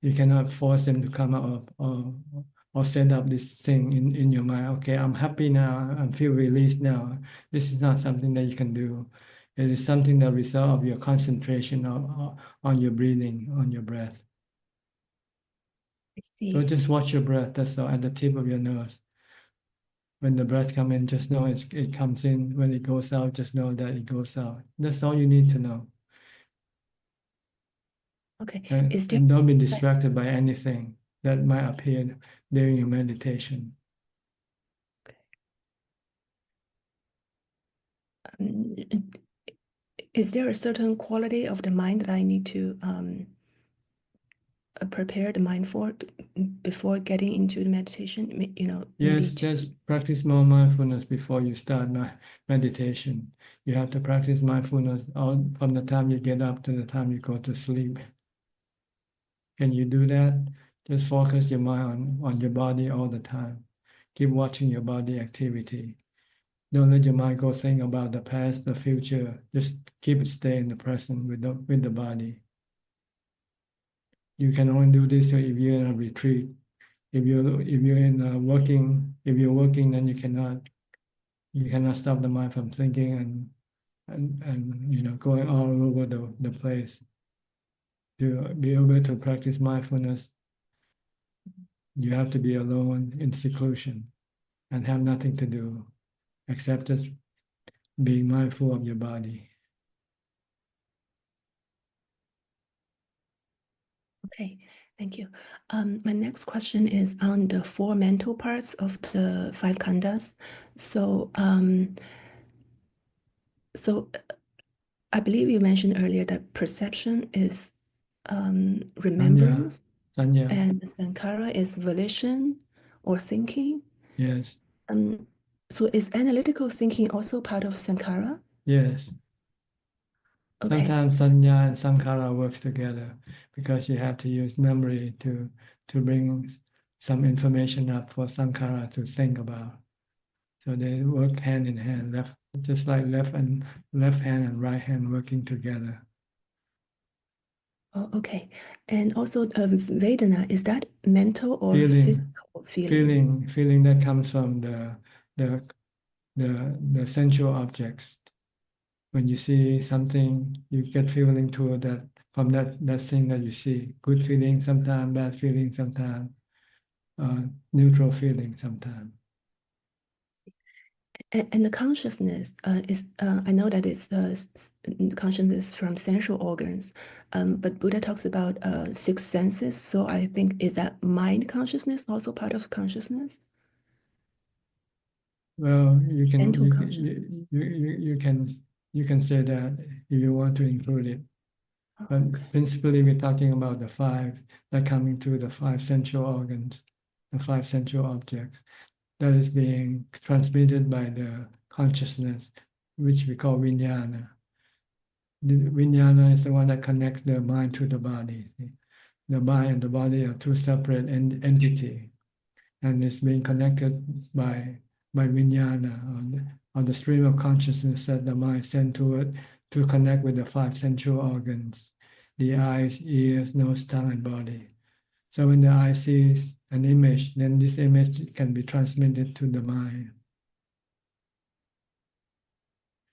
You cannot force them to come up or set up this thing in your mind. Okay, I'm happy now, I feel released now. This is not something that you can do. It is something that result of your concentration on your breathing, on your breath. I see. So just watch your breath, that's all, at the tip of your nose. When the breath comes in, just know it comes in. When it goes out, just know that it goes out. That's all you need to know. Okay. And don't be distracted by anything that might appear during your meditation. Is there a certain quality of the mind that I need to prepare the mind for before getting into the meditation? Yes, just practice more mindfulness before you start meditation. You have to practice mindfulness all from the time you get up to the time you go to sleep. Can you do that? Just focus your mind on your body all the time. Keep watching your body activity. Don't let your mind go think about the past, the future. Just keep it stay in the present with the body. You can only do this if you're in a retreat. If you're working, then you cannot stop the mind from thinking and going all over the place. To be able to practice mindfulness, you have to be alone in seclusion and have nothing to do except just being mindful of your body. Okay, thank you. My next question is on the 4 mental parts of the 5 khandhas. So, I believe you mentioned earlier that perception is remembrance, Sanya. and the sankhara is volition or thinking. Yes. So is analytical thinking also part of sankhara? Yes. Okay. Sometimes sanya and sankhara works together because you have to use memory to bring some information up for sankhara to think about. So they work hand in hand, just like left hand and right hand working together. Oh, okay. And also Vedana, is that mental or Feeling, physical feeling? Feeling that comes from the sensual objects. When you see something, you get feeling toward that from that thing that you see. Good feeling sometimes, bad feeling sometimes, neutral feeling sometimes. And the consciousness is, I know that it's consciousness from sensual organs, but Buddha talks about 6 senses. So I think, is that mind consciousness also part of consciousness? Well, you can Mental consciousness. you can say that if you want to include it, but principally we're talking about the 5 that come into the 5 sensual organs, the 5 sensual objects that is being transmitted by the consciousness, which we call vinyana. The vinyana is the one that connects the mind to the body. The mind and the body are two separate entities, and it's being connected by vinyana on the stream of consciousness that the mind sends to it to connect with the five sensual organs, the eyes, ears, nose, tongue, and body. So when the eye sees an image, then this image can be transmitted to the mind.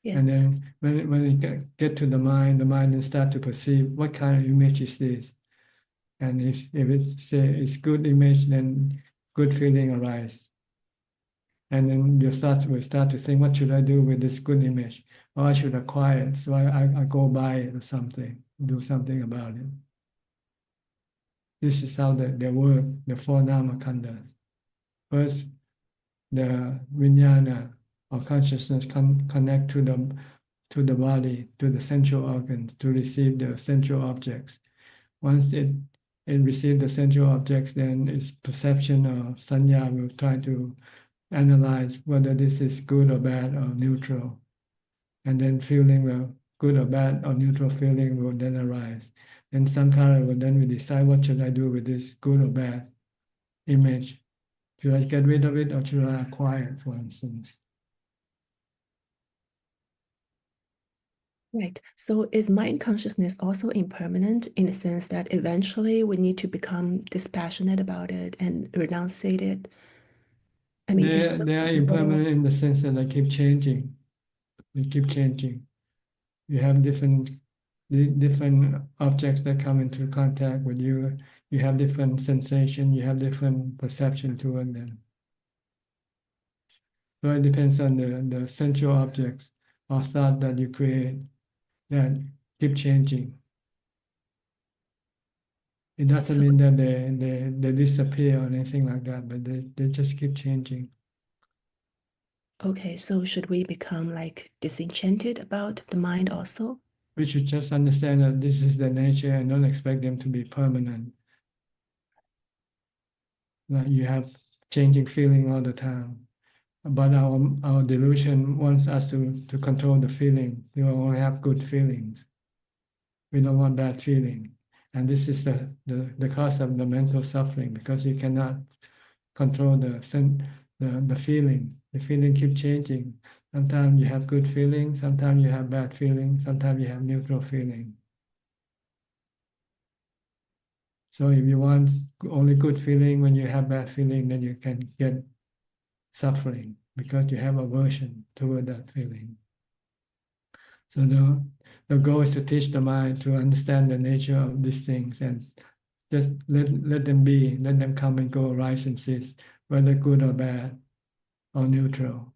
Yes. And then when it get to the mind then start to perceive what kind of image is this. And if it say it's good image, then good feeling arise. And then you will start to think, what should I do with this good image? Or I should acquire it. So I go buy it or something, do something about it. This is how they work, the four namakhandas. First, the vinyana or consciousness connect to the body, to the sensual organs, to receive the sensual objects. Once it receives the sensual objects, then its perception or sanya will try to analyze whether this is good or bad or neutral. And then feeling will, good or bad or neutral feeling will then arise. Then sankhara will then decide what should I do with this good or bad image. Should I get rid of it or should I acquire it, for instance? Right. So is mind consciousness also impermanent in the sense that eventually we need to become dispassionate about it and renunciate it? I mean, if so, They are impermanent in the sense that they keep changing. They keep changing. You have different objects that come into contact with you. You have different sensation. You have different perception toward them. So it depends on the sensual objects or thought that you create that keep changing. It doesn't mean that they disappear or anything like that, but they just keep changing. Okay, so should we become like disenchanted about the mind also? We should just understand that this is their nature and don't expect them to be permanent. Like you have changing feeling all the time. But our delusion wants us to control the feeling. We only have good feelings. We don't want bad feeling. And this is the cause of the mental suffering, because you cannot control the feeling. The feeling keeps changing. Sometimes you have good feeling, sometimes you have bad feeling, sometimes you have neutral feeling. So if you want only good feeling, when you have bad feeling, then you can get suffering because you have aversion toward that feeling. So the goal is to teach the mind to understand the nature of these things and just let them be, let them come and go, rise and cease, whether good or bad or neutral.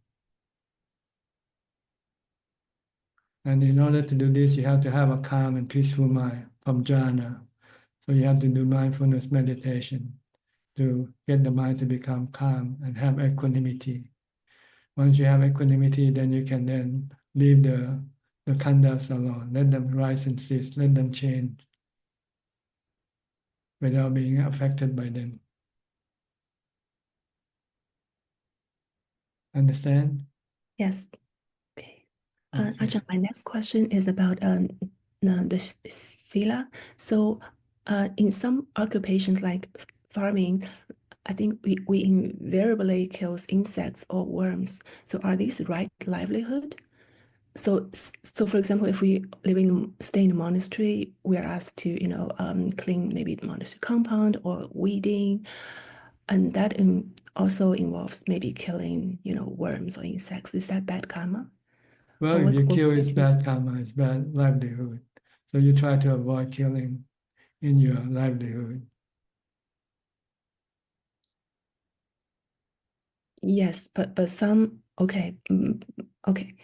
And in order to do this, you have to have a calm and peaceful mind from jhana. So you have to do mindfulness meditation to get the mind to become calm and have equanimity. Once you have equanimity, then you can then leave the khandhas alone, let them rise and cease, let them change without being affected by them. Understand? Yes. Okay. Ajahn, my next question is about the sila. So in some occupations like farming, I think we invariably kills insects or worms. So are these right livelihood? So for example, if we stay in a monastery, we're asked to, clean maybe the monastery compound or weeding, and that also involves maybe killing, worms or insects. Is that bad karma? Well, if you kill, it's bad karma, it's bad livelihood. So you try to avoid killing in your livelihood. Yes, but some okay. Okay.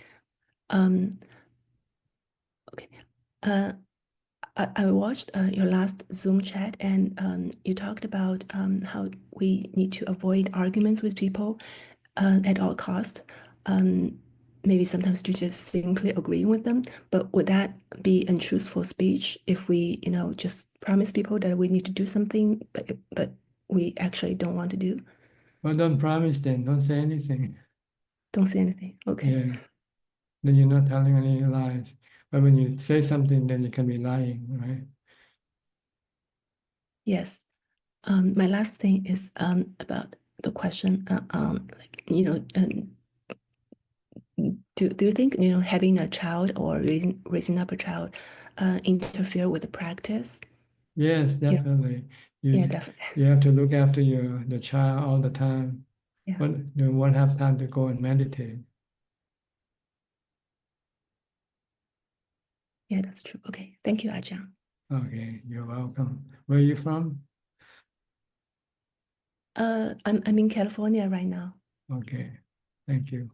Okay. I watched your last Zoom chat, and you talked about how we need to avoid arguments with people at all cost. Maybe sometimes to just simply agreeing with them, but would that be untruthful speech if we, just promise people that we need to do something, but we actually don't want to do? Well, don't promise then. Don't say anything. Don't say anything. Okay. Yeah. Then you're not telling any lies. But when you say something, then you can be lying, right? Yes. My last thing is about the question, like, you know, do you think, you know, having a child or raising up a child interfere with the practice? Yes, Yeah. definitely. Yeah, definitely. You have to look after the child all the time. Yeah. But you won't have time to go and meditate. Yeah, that's true. Okay. Thank you, Ajahn. Okay, you're welcome. Where are you from? I'm in California right now. Okay, thank you.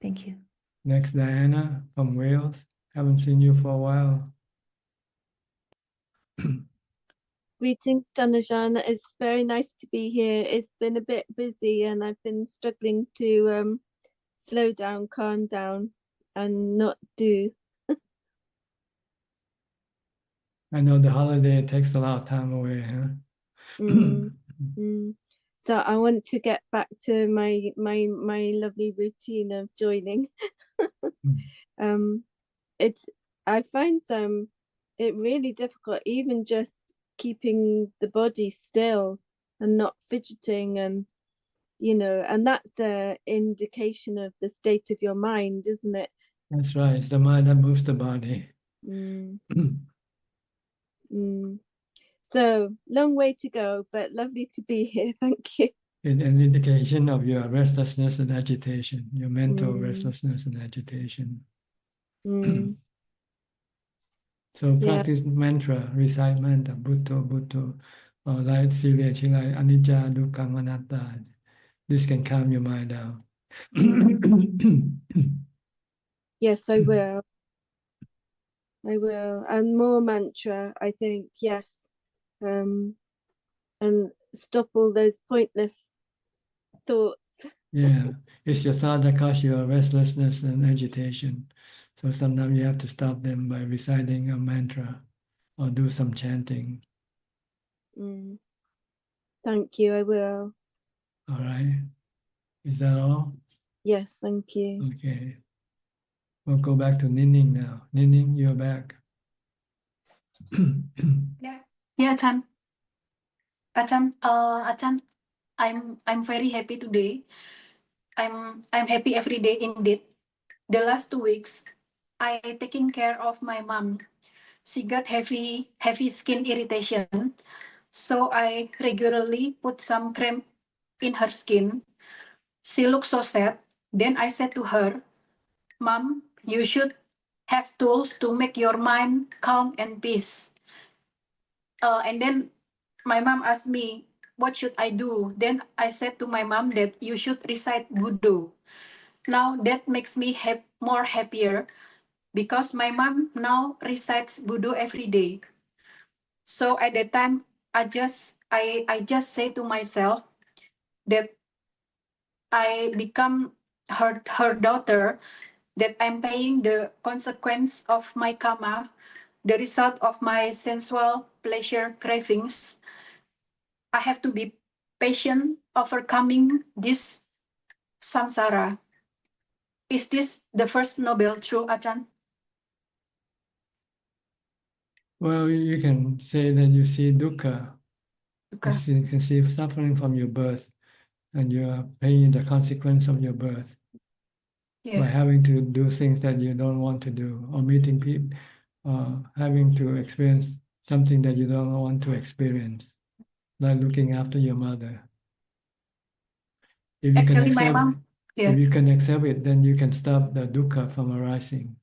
Thank you. Next, Diana from Wales. Haven't seen you for a while. Greetings, Dhanajan. It's very nice to be here. It's been a bit busy and I've been struggling to slow down, calm down, and not do. I know the holiday takes a lot of time away, huh? Mm, mm. So I want to get back to my lovely routine of joining. It's I find it really difficult, even just keeping the body still and not fidgeting, and you know, and that's a indication of the state of your mind, isn't it? That's right. It's the mind that moves the body. Mm, mm. So long way to go, but lovely to be here. Thank you. An indication of your restlessness and agitation, your mental Mm, restlessness and agitation. mm. So Yeah. practice mantra, recite mantra, Bhutto, Bhutto, or like Celia Chilai, Anicca, Dukkha, Anatta. This can calm your mind down. Yes, I will. I will. And more mantra, I think, yes. And stop all those pointless thoughts. Yeah, it's your thought that causes your restlessness and agitation. So sometimes you have to stop them by reciting a mantra or do some chanting. Mm. Thank you, I will. All right. Is that all? Yes, thank you. Okay. We'll go back to Nining now. Nining, you're back. Yeah, Ajahn, I'm very happy today. I'm happy every day indeed. The last 2 weeks, I taking care of my mom. She got heavy skin irritation, so I regularly put some cream in her skin. She looked so sad. Then I said to her, "Mom, you should have tools to make your mind calm and peace." And then my mom asked me, what should I do? Then I said to my mom that you should recite Buddha. Now that makes me more happier because my mom now recites Buddha every day. So at that time, I just say to myself that I become her daughter, that I'm paying the consequence of my karma, the result of my sensual pleasure cravings. I have to be patient overcoming this samsara. Is this the first noble truth, Ajahn? Well, you can say that you see dukkha. You can see suffering from your birth, and you are paying the consequence of your birth by having to do things that you don't want to do, or meeting people, having to experience something that you don't want to experience, like looking after your mother. If you Actually, can my accept, mom, if you can accept it, then you can stop the dukkha from arising.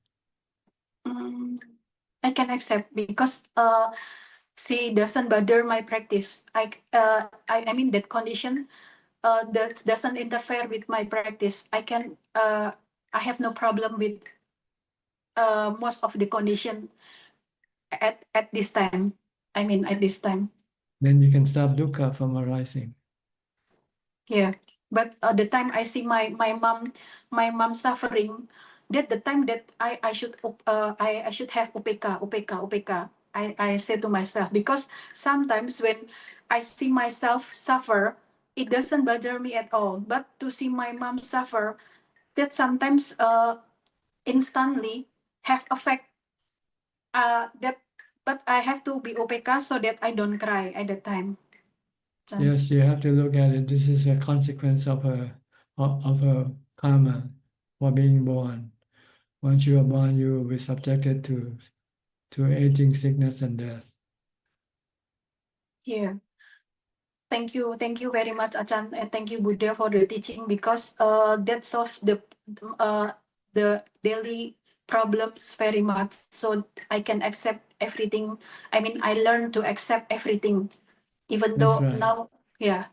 I can accept because she doesn't bother my practice. I mean that condition that doesn't interfere with my practice. I have no problem with most of the condition at this time. I mean at this time. Then you can stop dukkha from arising. Yeah, but the time I see my mom suffering, that the time that I should have upeka. I say to myself, because sometimes when I see myself suffer, it doesn't bother me at all. But to see my mom suffer, that sometimes instantly have effect that, but I have to be OPK so that I don't cry at the time. Yes, you have to look at it. This is a consequence of a karma for being born. Once you are born, you will be subjected to aging, sickness, and death. Yeah. Thank you very much, Ajahn, and thank you, Buddha, for the teaching, because that solves the daily problems very much. So I can accept everything. I mean, I learned to accept everything, even That's though right. now, yeah,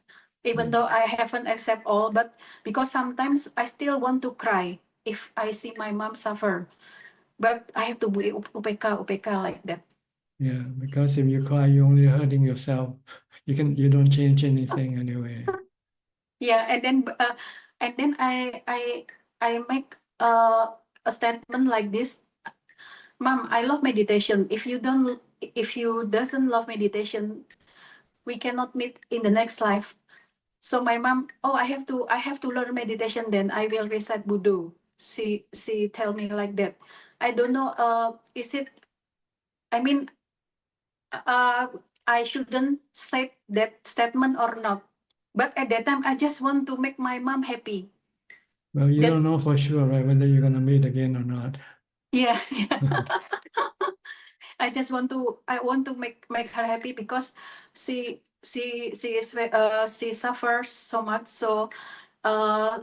even though I haven't accept all, but because sometimes I still want to cry if I see my mom suffer, but I have to be UPK like that. Yeah, because if you cry, you're only hurting yourself. You don't change anything anyway. Yeah, and then I make a statement like this, Mom, I love meditation. If you doesn't love meditation, we cannot meet in the next life. So my mom, oh, I have to learn meditation. Then I will recite Buddha. She tell me like that. I don't know. Is it? I mean, I shouldn't say that statement or not. But at that time, I just want to make my mom happy. Well, you That don't know for sure, right, whether you're going to meet again or not. yeah. I just want to make her happy because she suffers so much, so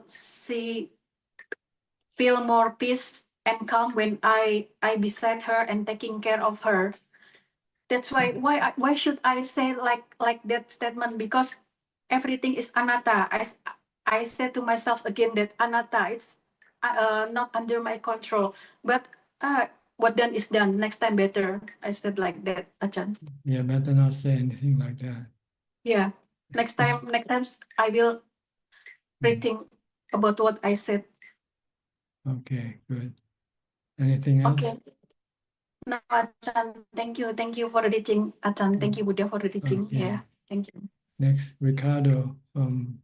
she feel more peace and calm when I beside her and taking care of her. That's why should I say like that statement, because everything is anatta. I said to myself again that anatta, it's not under my control, but what done is done. Next time better. I said like that, Ajahn. Yeah, better not say anything like that. Yeah. Next time I will rethink about what I said. Okay, good. Anything else? Okay. No, Ajahn, thank you for the teaching, Ajahn. Thank you, Buddha, for the teaching. Okay. Yeah, thank you. Next, Ricardo from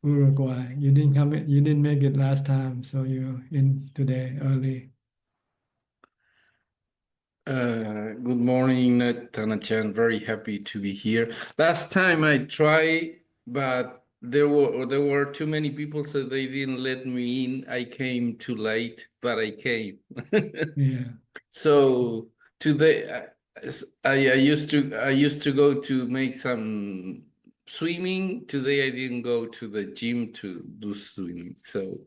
Uruguay. You didn't come in, you didn't make it last time, so you're in today early. Good morning, Tana-chan. Very happy to be here. Last time I tried, but there were too many people, so they didn't let me in. I came too late, but I came. Yeah. So today, I used to go to make some swimming. Today I didn't go to the gym to do swimming. So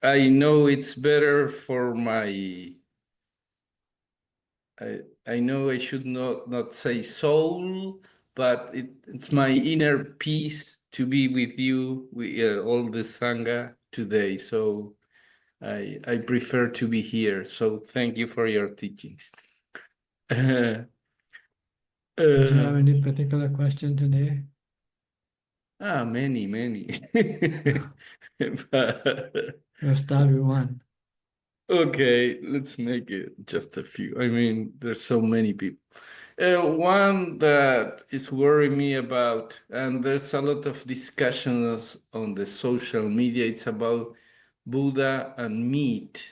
I know it's better for my. I know I should not say soul, but it's my inner peace to be with you, with all the Sangha today. So I prefer to be here. So thank you for your teachings. Did you have any particular question today? Many. We'll start with one. Okay, let's make it just a few. I mean, there's so many people. One that is worrying me about, and there's a lot of discussions on the social media, it's about Buddha and meat.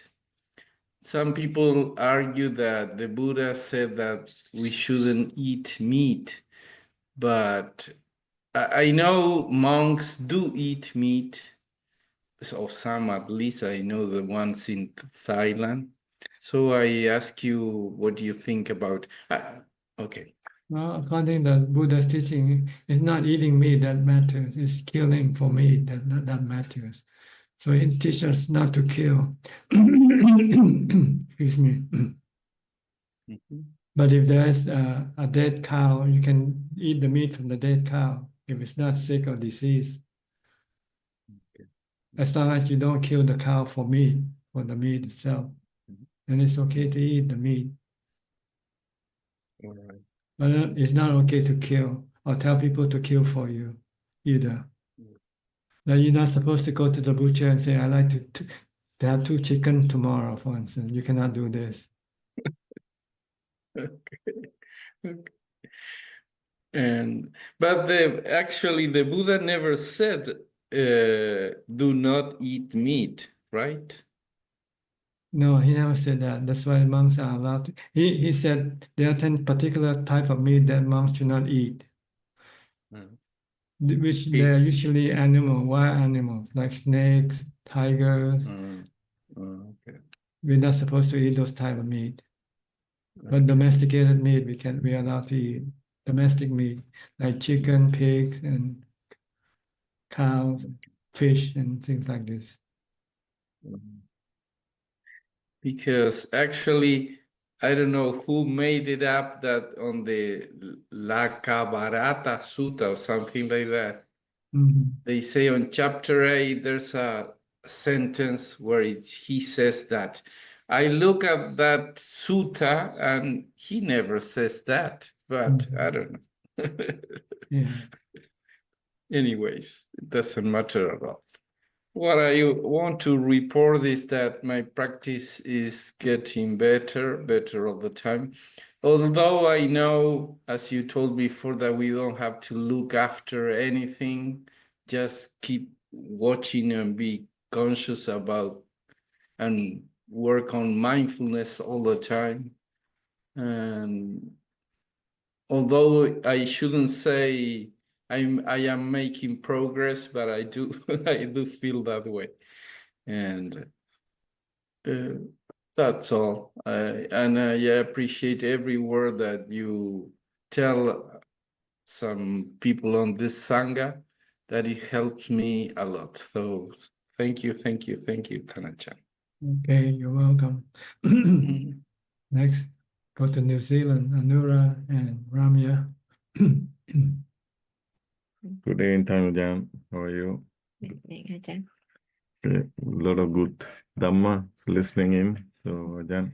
Some people argue that the Buddha said that we shouldn't eat meat, but I know monks do eat meat. So some, at least I know the ones in Thailand. So I ask you, what do you think about? Okay. Well, according to Buddha's teaching, it's not eating meat that matters, it's killing for meat that matters. So he teaches us not to kill. Excuse me. But if there's a dead cow, you can eat the meat from the dead cow if it's not sick or diseased. As long as you don't kill the cow for meat, for the meat itself, then it's okay to eat the meat. All right. But it's not okay to kill or tell people to kill for you either. Now you're not supposed to go to the butcher and say, "I like to have 2 chicken tomorrow," for instance. You cannot do this. Okay. But actually the Buddha never said do not eat meat. right? No, he never said that. That's why monks are allowed to. He said there are 10 particular type of meat that monks should not eat, which they are Pigs. usually wild animals, like snakes, tigers. Okay. We're not supposed to eat those type of meat. But domesticated meat, we are allowed to eat. Domestic meat, like chicken, pigs, and cows, fish, and things like this. Because actually, I don't know who made it up that on the La Kabarata Sutta or something like that. They say on chapter 8, there's a sentence where he says that. I look at that sutta and he never says that, but I don't know. Yeah. Anyways, it doesn't matter at all. What I want to report is that my practice is getting better all the time. Although I know, as you told before, that we don't have to look after anything, just keep watching and be conscious about and work on mindfulness all the time. And although I shouldn't say I am making progress, but I do I do feel that way. And that's all. And I appreciate every word that you tell some people on this Sangha, that it helps me a lot. So thank you, Tanachan. Okay, you're welcome. Next, go to New Zealand, Anura and Ramya. Good day in time, Ajaan. How are you? Ajaan. A lot of good Dhamma listening in. So, Ajaan,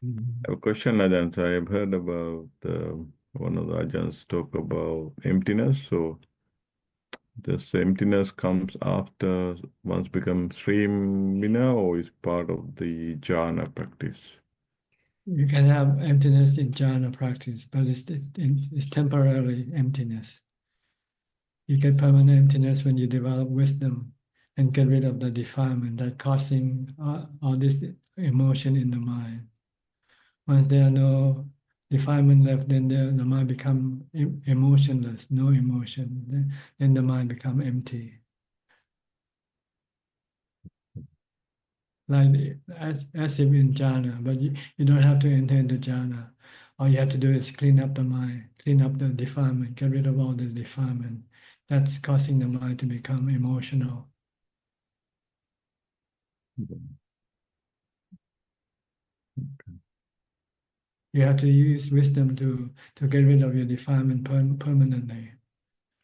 I have a question, Ajaan. So, I've heard about one of the Ajaans talk about emptiness. So, this emptiness comes after one's become Srimina or is part of the jhana practice? You can have emptiness in jhana practice, but it's temporarily emptiness. You get permanent emptiness when you develop wisdom and get rid of the defilement that causing all this emotion in the mind. Once there are no defilement left, then the mind become emotionless, no emotion. Then the mind become empty. Like as if in jhana, but you don't have to enter into jhana. All you have to do is clean up the mind, clean up the defilement, get rid of all the defilement. That's causing the mind to become emotional. You have to use wisdom to get rid of your defilement permanently,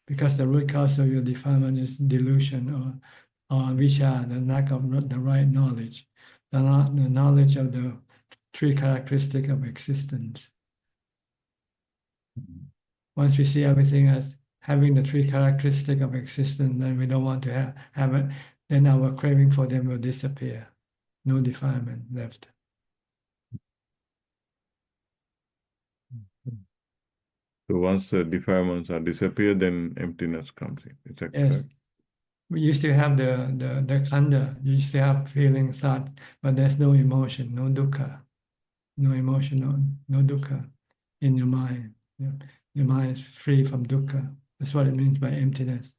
because the root cause of your defilement is delusion or vichara, the lack of the right knowledge, the knowledge of the three characteristics of existence. Once we see everything as having the three characteristics of existence, then we don't want to have it, then our craving for them will disappear. No defilement left. So once the defilements are disappeared, then emptiness comes in. Is that Yes. correct? We used to have the khanda, you used to have feeling, thought, but there's no emotion, no dukkha, no emotion, no dukkha in your mind. Your mind is free from dukkha. That's what it means by emptiness.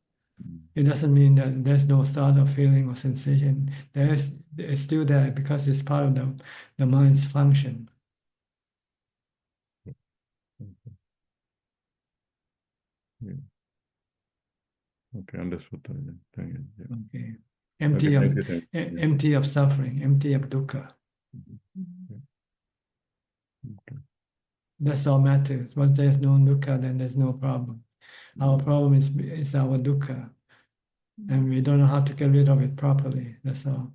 It doesn't mean that there's no thought or feeling or sensation. It's still there because it's part of the mind's function. Yeah. Okay, understood. Thank you. Yeah. Okay. Empty Okay, of thank you. Yeah. empty of suffering, empty of dukkha. Okay. That's all matters. Once there's no dukkha, then there's no problem. Our problem is our dukkha, and we don't know how to get rid of it properly. That's all.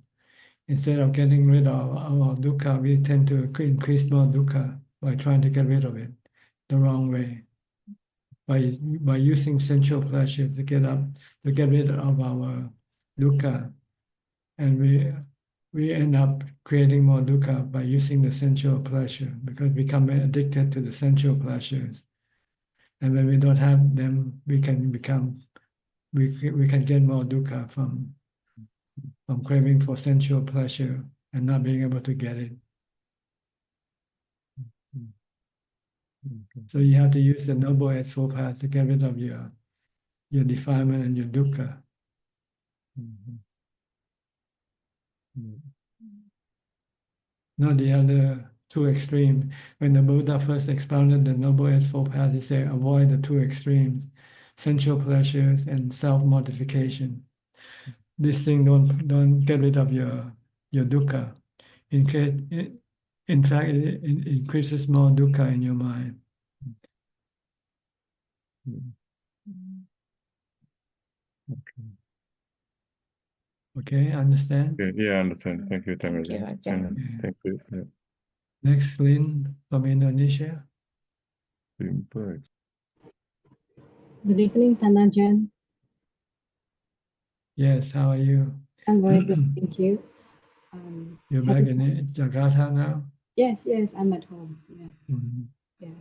Instead of getting rid of our dukkha, we tend to increase more dukkha by trying to get rid of it the wrong way. By using sensual pleasures to get rid of our dukkha, and we end up creating more dukkha by using the sensual pleasure, because we become addicted to the sensual pleasures. And when we don't have them, we can get more dukkha from from craving for sensual pleasure and not being able to get it. So you have to use the Noble Eightfold Path to get rid of your defilement and your dukkha. Not the other two extremes. When the Buddha first expounded the Noble Eightfold Path, he said, avoid the two extremes, sensual pleasures and self-mortification. This thing don't get rid of your dukkha. In fact, it increases more dukkha in your mind. Okay, understand? Okay, yeah, I understand. Thank you, Thank you, Ajahn. Ajahn. Thank you. Yeah. Next, Lynn from Indonesia. Super. Good evening, Tanajan. Yes, how are you? I'm very good, thank you. You're Happy back in Jakarta now? Yes, I'm at home. Yeah. Yeah.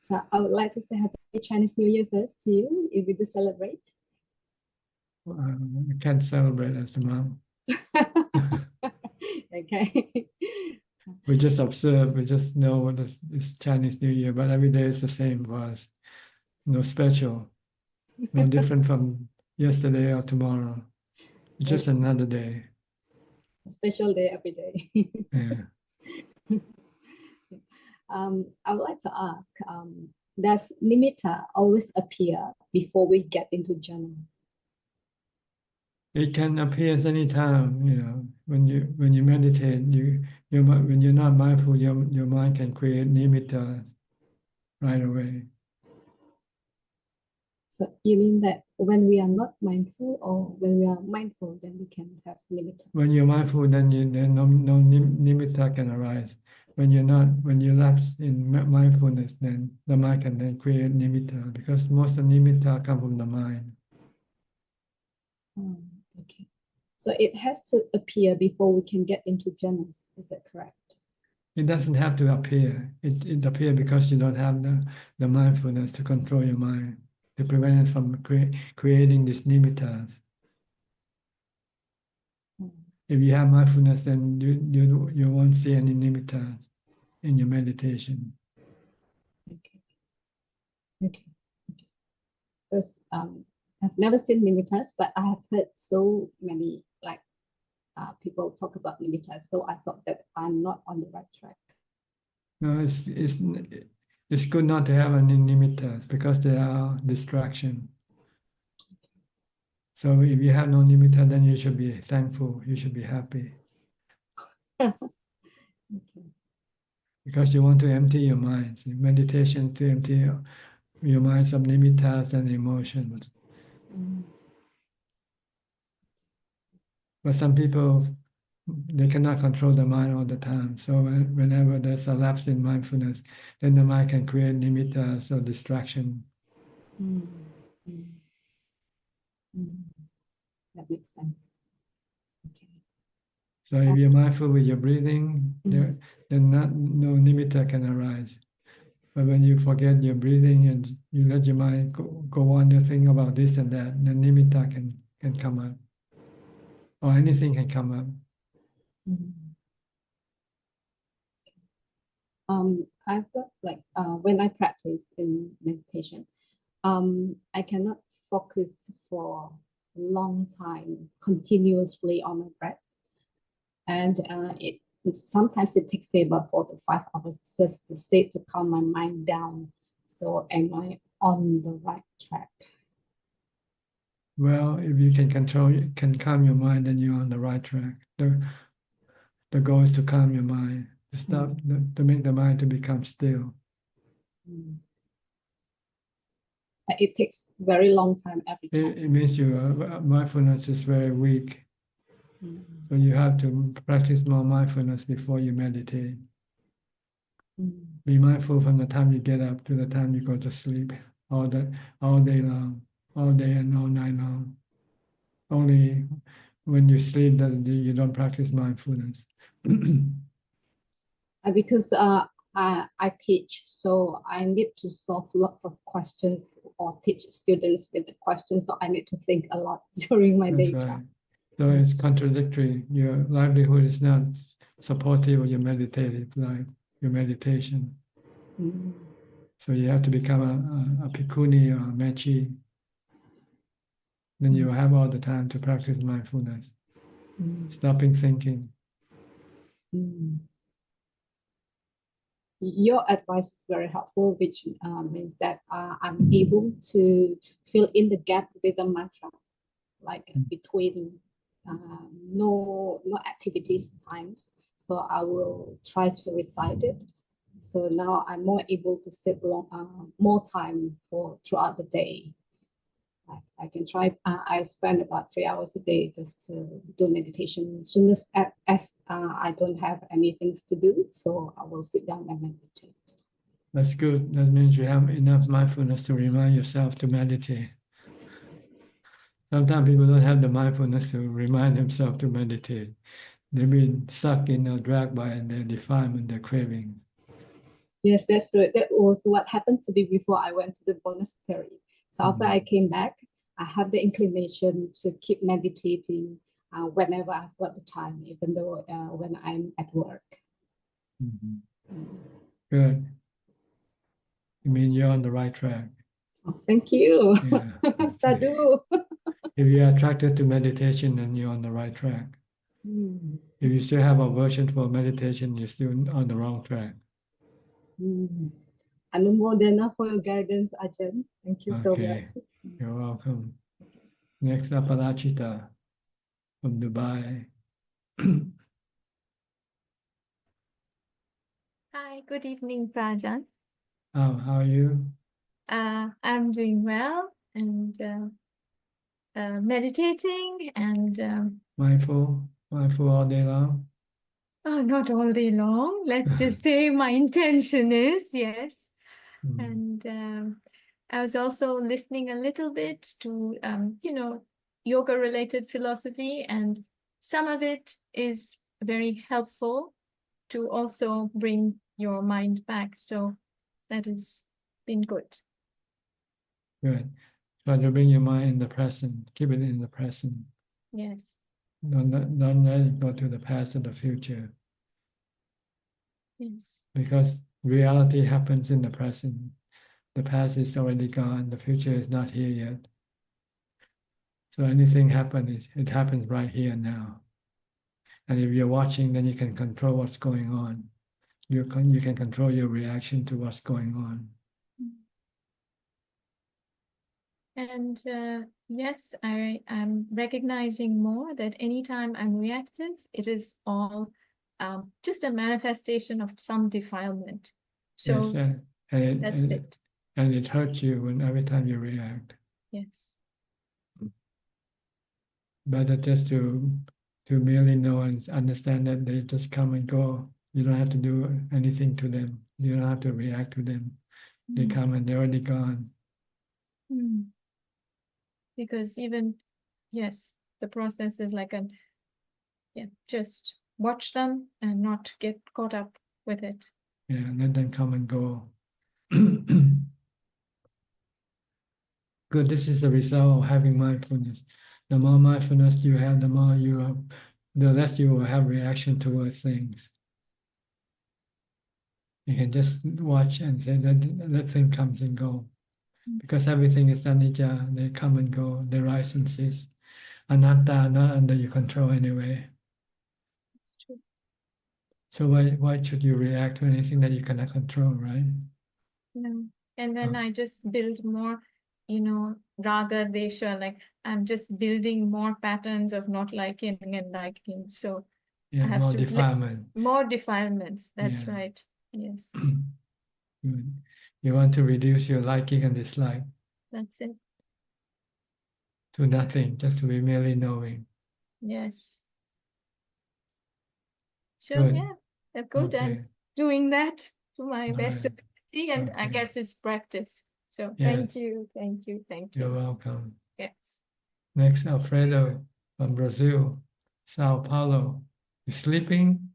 So I would like to say Happy Chinese New Year first to you, if you do celebrate. I can't celebrate as a mom. Okay. We just observe, we just know what is Chinese New Year, but every day is the same for us. No special, no different from yesterday or tomorrow. It's just another day. A special day every day. Yeah. I would like to ask, does nimitta always appear before we get into jhana? It can appear any time, when you meditate, when you're not mindful, your mind can create nimitta right away. So you mean that when we are not mindful, or when we are mindful, then we can have nimitta? When you're mindful, then no nimitta can arise. When you lapse in mindfulness, then the mind can then create nimitta, because most of nimitta come from the mind. Okay. So it has to appear before we can get into jhanas, is that correct? It doesn't have to appear. It appears because you don't have the mindfulness to control your mind, to prevent it from creating these nimittas. If you have mindfulness, then you won't see any nimittas in your meditation. Okay. Because I've never seen nimittas, but I have heard so many people talk about nimittas, so I thought that I'm not on the right track. No, it's good not to have any nimittas because they are distraction. So if you have no nimitta, then you should be thankful. You should be happy. Because you want to empty your mind. Meditation to empty your minds of nimittas and emotions. But some people, they cannot control the mind all the time. So whenever there's a lapse in mindfulness, then the mind can create nimittas or distraction. That makes sense. Okay. So if you're mindful with your breathing, then no nimitta can arise. But when you forget your breathing and you let your mind go on to think about this and that, then nimitta can come up. Or anything can come up. I've got when I practice in meditation, I cannot focus for a long time continuously on my breath. And sometimes it takes me about 4 to 5 hours just to sit, to calm my mind down. So am I on the right track? Well, if you can calm your mind, then you're on the right track. The goal is to calm your mind, to stop, to make the mind to become still. It takes very long time every time. It means your mindfulness is very weak. So you have to practice more mindfulness before you meditate. Be mindful from the time you get up to the time you go to sleep, all day long, all day and all night long. Only when you sleep that you don't practice mindfulness. Because I teach, so I need to solve lots of questions or teach students with the questions, so I need to think a lot during my day job. So it's contradictory. Your livelihood is not supportive of your meditative life, your meditation. Mm. So you have to become a bhikkhuni or a mechi. Then you have all the time to practice mindfulness, stopping thinking. Mm. Your advice is very helpful, which means that I'm able to fill in the gap with a mantra, like between no activities times. So I will try to recite it. So now I'm more able to sit more time throughout the day. I can try. I spend about 3 hours a day just to do meditation. As soon as I don't have any things to do, so I will sit down and meditate. That's good. That means you have enough mindfulness to remind yourself to meditate. Sometimes people don't have the mindfulness to remind themselves to meditate. They've been stuck in or dragged by their defilement, their craving. Yes, that's right. That was what happened to me before I went to the monastery. So after I came back, I have the inclination to keep meditating whenever I've got the time, even though when I'm at work. Good. You mean you're on the right track. Oh, thank you. Yeah. Sadhu. If you're attracted to meditation, then you're on the right track. Mm. If you still have aversion for meditation, you're still on the wrong track. Mm. Anumodana for your guidance, Ajahn. Thank you so Okay. much. You're welcome. Next up, Alachita from Dubai. Hi, good evening, Prajan. How are you? I'm doing well and meditating and Mindful all day long? not all day long. Let's just say my intention is, yes. And I was also listening a little bit to, yoga-related philosophy, and some of it is very helpful to also bring your mind back. So that has been good. Good. Try to bring your mind in the present. Keep it in the present. Yes. Don't let it go to the past or the future. Yes. Because reality happens in the present. The past is already gone. The future is not here yet. So anything happens, it happens right here now. And if you're watching, then you can control what's going on. You can control your reaction to what's going on. And yes, I am recognizing more that anytime I'm reactive, it is all just a manifestation of some defilement. So Yes, that's it. And it hurts you every time you react. Yes. Better just to merely know and understand that they just come and go. You don't have to do anything to them. You don't have to react to them. They come and they're already gone. Because even, yes, the process is like just watch them and not get caught up with it. Yeah, let them come and go. Good, this is the result of having mindfulness. The more mindfulness you have, the less you will have reaction towards things. You can just watch and say that thing comes and go. Because everything is anicca, they come and go, they rise and cease. Anatta, not under your control anyway. That's true. So why should you react to anything that you cannot control, right? No. And then I just build more, raga, desha, like I'm just building more patterns of not liking and liking. So Yeah, I have more to defilement. more defilements. That's Yeah. right. Yes. Good. You want to reduce your liking and dislike That's it. to nothing, just to be merely knowing. Yes. So Good. yeah, they're good. Okay. I'm doing that to my best right. ability, and I Okay. guess it's practice. So Yes. thank you, thank you, thank You're you. welcome. Yes. Next, Alfredo from Brazil, Sao Paulo. You sleeping?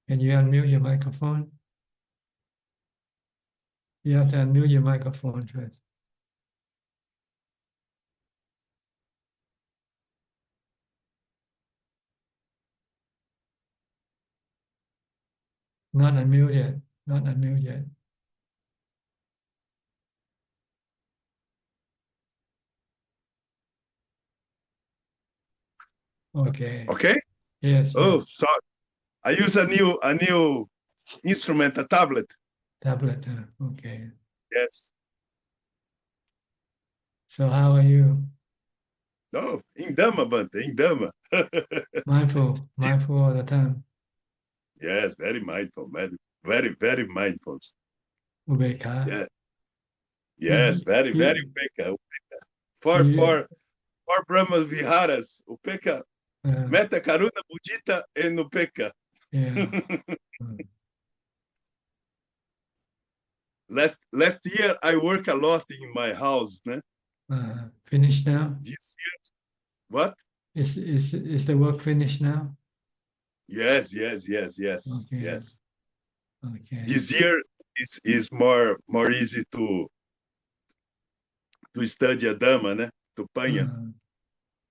Can you unmute your microphone? You have to unmute your microphone first. Not unmute yet. Not unmute yet. Okay. Okay? Yes. Oh, Yes. sorry. I use a new instrument, a tablet. Tablet. Okay. Yes. So how are you? No, in Dhamma, Bante, in Dhamma. Mindful all the time. Yes, very mindful, very mindful. Ubeka. Yeah. Yes, very upeka, upeka. For Brahma Viharas, upeka, meta karuna mudita and upeka. Yeah. Last year I work a lot in my house, né? Finished now? This year, what? Is the work finished now? Yes. Okay. Yes. Okay. This year is more easy to study a Dhamma, né? To panha.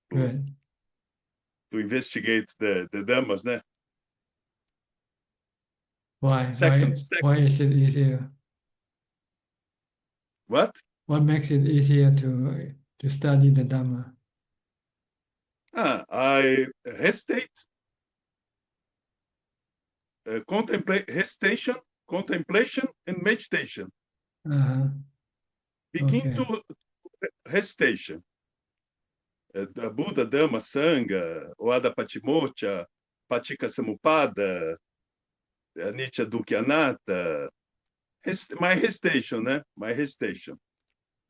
Good. To investigate the Dhammas, né? Why? Second. Why is it easier? What? What makes it easier to study the Dhamma? I hesitate, hesitation, contemplation, and meditation. Begin to hesitation. The Buddha, Dhamma, Sangha, Oada Patimokkha, Paticca Samuppada, Anicca Dukkha Anatta. My hesitation, né? My hesitation.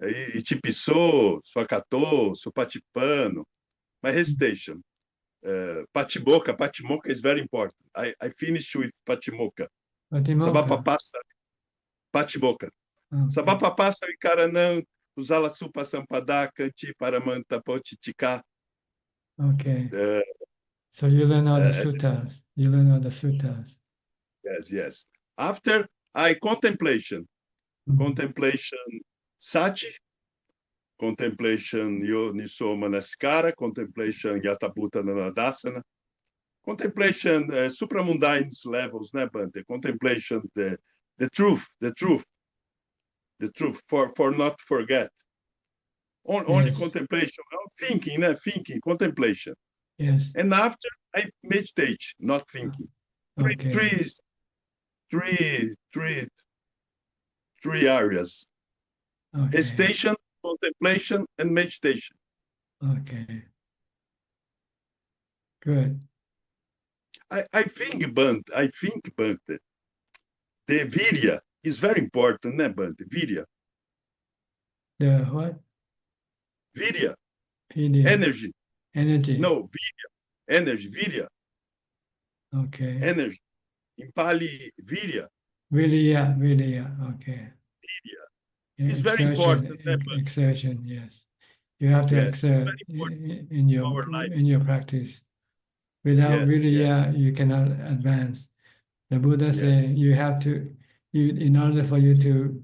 Itipiso, Swakato, Supatipano. My hesitation. Patimokkha is very important. I finished with Patimokkha. Sabapapassa, Patimokkha. Sabapapassa Vikaranam, Usala Supa Sampada, Kanti Paramanta Potitika. Okay. So you learn all the suttas. You learn all the suttas. Yes. After contemplation, contemplation Sati, contemplation Yoniso Manaskara, contemplation Yataputta Nanadasana, contemplation supramundane levels, né, Bante? Contemplation the truth, for not forget. Only contemplation, thinking, né? Thinking, contemplation. Yes. And after I meditate, not thinking. Okay. Three areas. Okay. Hesitation, contemplation, and meditation. Okay. Good. I think, Bante, the virya is very important, né, Bante? Virya. The what? Virya. Virya. Energy. Energy. No, virya. Energy, virya. Okay. Energy. In Pali, virya. Virya. Okay. Virya. Yeah, It's very important. Exertion, yes. You have to exert in your practice. Without virya, you cannot advance. The Buddha said you have to, in order for you to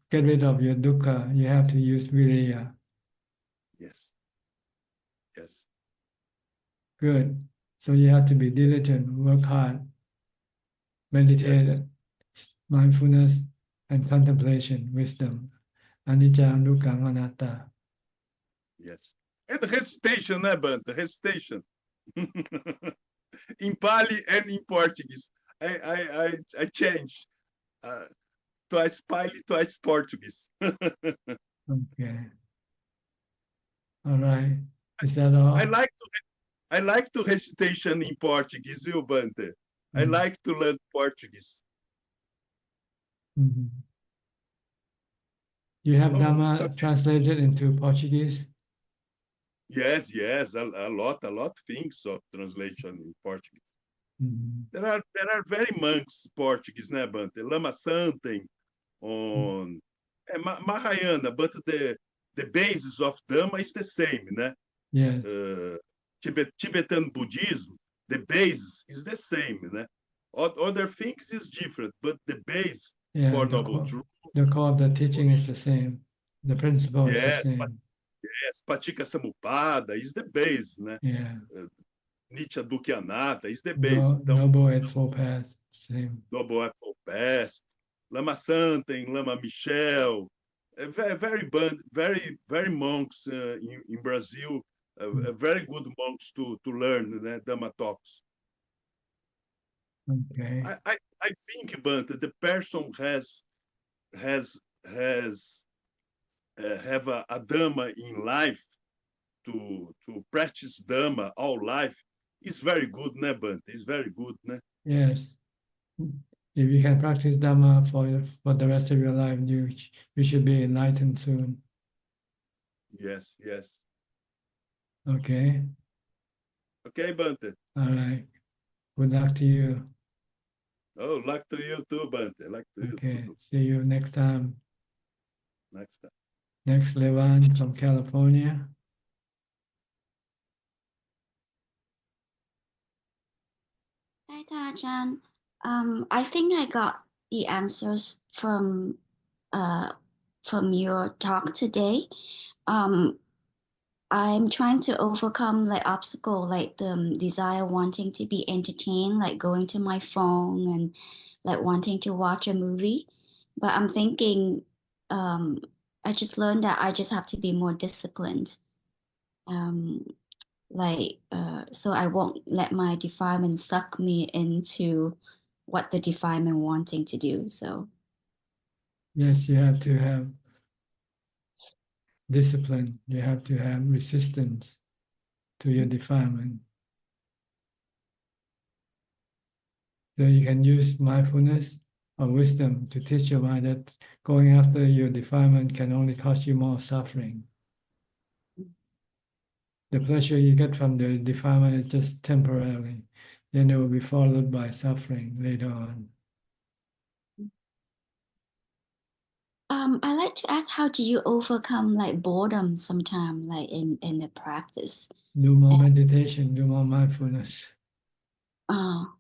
get rid of your dukkha, you have to use virya. Yes. Good. So you have to be diligent, work hard, meditate, mindfulness, and contemplation, wisdom. Anicca, dukkha, anatta. Yes. And hesitation, né, Bante? Hesitation. In Pali and in Portuguese. I changed. Twice Pali, twice Portuguese. Okay. All right. Is that all? I like to recitation in Portuguese, viu, Bante? I like to learn Portuguese. You have Dhamma translated into Portuguese? Yes, a lot things of translation in Portuguese. There are very monks Portuguese, né, Bante? Lama Santen on Mahayana, but the basis of Dhamma is the same, né? Yes. Tibetan Buddhism, the basis is the same, né? Other things is different, but the base for Noble Truth. The core of the teaching is the same. The principle is the same. Yes, Paticca Samuppada is the base, né? Yeah. Nietzsche Dukkha is the base. Então, Noble Eightfold Path, same. Noble Eightfold Path, Lama Santen, Lama Michel, very monks in Brazil, very good monks to learn Dhamma talks. Okay. I think, Bante, the person have a Dhamma in life to practice Dhamma all life is very good, né, Bante? It's very good, né? Yes. If you can practice Dhamma for the rest of your life, you should be enlightened soon. Yes, yes. Okay. Okay, Bante. All right. Good luck to you. Oh, luck to you too, Bante. Luck to you Okay. too. See you next time. Next time. Next, Levan from California. Hi, Ajahn. I think I got the answers from your talk today. I'm trying to overcome like obstacle, like the desire wanting to be entertained, like going to my phone and like wanting to watch a movie. But I'm thinking, I just learned that I just have to be more disciplined. So I won't let my defilement suck me into what the defilement wanting to do. So Yes, you have to have discipline. You have to have resistance to your defilement. So you can use mindfulness or wisdom to teach your mind that going after your defilement can only cause you more suffering. The pleasure you get from the defilement is just temporary. Then it will be followed by suffering later on. I like to ask, how do you overcome like boredom sometime, like in the practice? Do more meditation, do more mindfulness. Oh,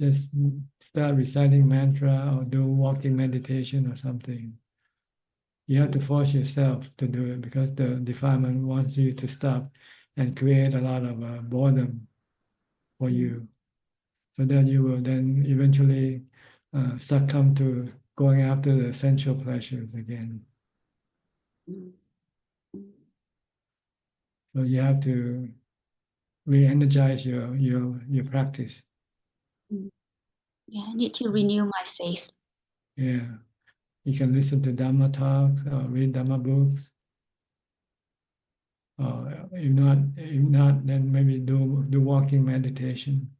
Just start reciting mantra or do walking meditation or something. You have to force yourself to do it because the defilement wants you to stop and create a lot of boredom for you. So then you will then eventually succumb to going after the sensual pleasures again. So you have to re-energize your practice. Yeah, I need to renew my faith. Yeah. You can listen to Dhammatalk or read Dhamma books. If not, then maybe do walking meditation.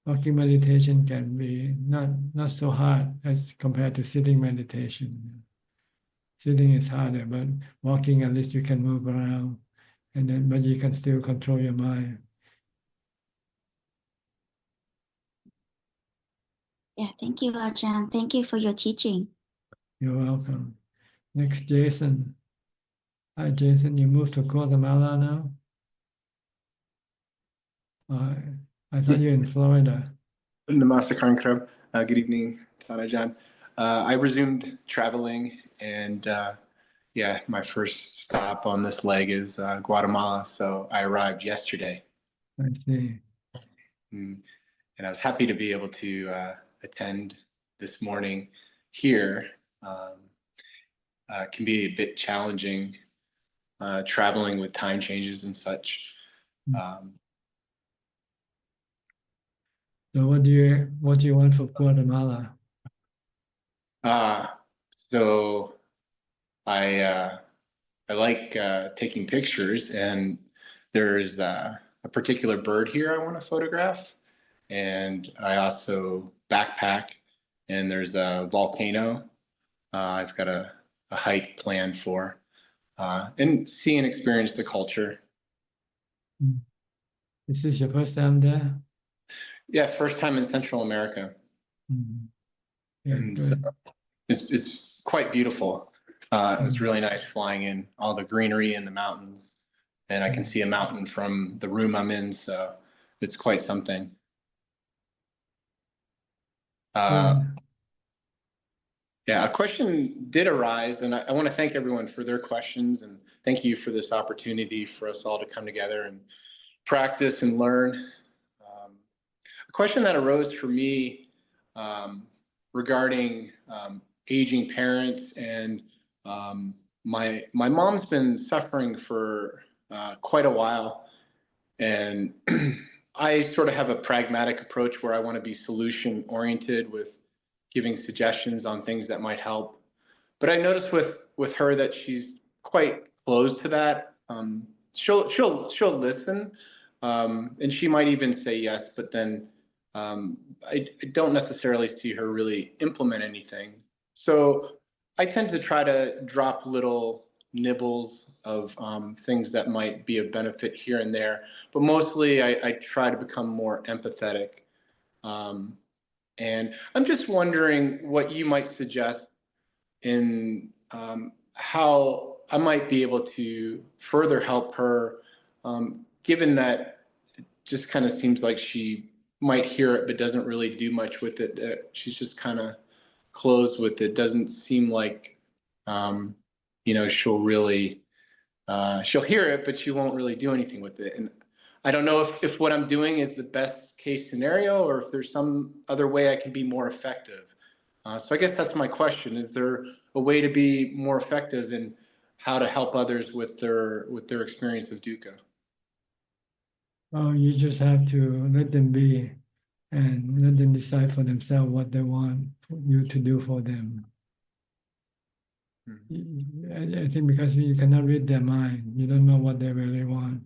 Walking meditation can be not so hard as compared to sitting meditation. Sitting is harder, but walking at least you can move around, but you can still control your mind. Yeah, thank you, Ajahn. Thank you for your teaching. You're welcome. Next, Jason. Hi, Jason. You moved to Guatemala now? I thought you're in Florida. Namaste Kankram. Good evening, Tanajan. I resumed traveling, and yeah, my first stop on this leg is Guatemala. So I arrived yesterday. I see. And I was happy to be able to attend this morning here. Can be a bit challenging traveling with time changes and such. So what do you want for Guatemala? So I like taking pictures, and there's a particular bird here I want to photograph, and I also backpack, and there's a volcano I've got a hike planned for, and see and experience the culture. This is your first time there? Yeah, first time in Central America. Yeah, And so it's quite beautiful. It's really nice flying in, all the greenery and the mountains, and I can see a mountain from the room I'm in, so it's quite something. Yeah, a question did arise, and I want to thank everyone for their questions, and thank you for this opportunity for us all to come together and practice and learn. A question that arose for me regarding aging parents, and my mom's been suffering for quite a while, and I sort of have a pragmatic approach where I want to be solution oriented with giving suggestions on things that might help. But I noticed with her that she's quite closed to that. She'll listen, and she might even say yes, but then I don't necessarily see her really implement anything. So I tend to try to drop little nibbles of things that might be of benefit here and there, but mostly I try to become more empathetic. And I'm just wondering what you might suggest in how I might be able to further help her, given that it just kind of seems like she might hear it but doesn't really do much with it, that she's just kind of closed with it. Doesn't seem like she'll really she'll hear it, but she won't really do anything with it. And I don't know if what I'm doing is the best case scenario, or if there's some other way I can be more effective. So I guess that's my question. Is there a way to be more effective in how to help others with their experience of dukkha? Oh, you just have to let them be and let them decide for themselves what they want you to do for them. I think because you cannot read their mind, you don't know what they really want.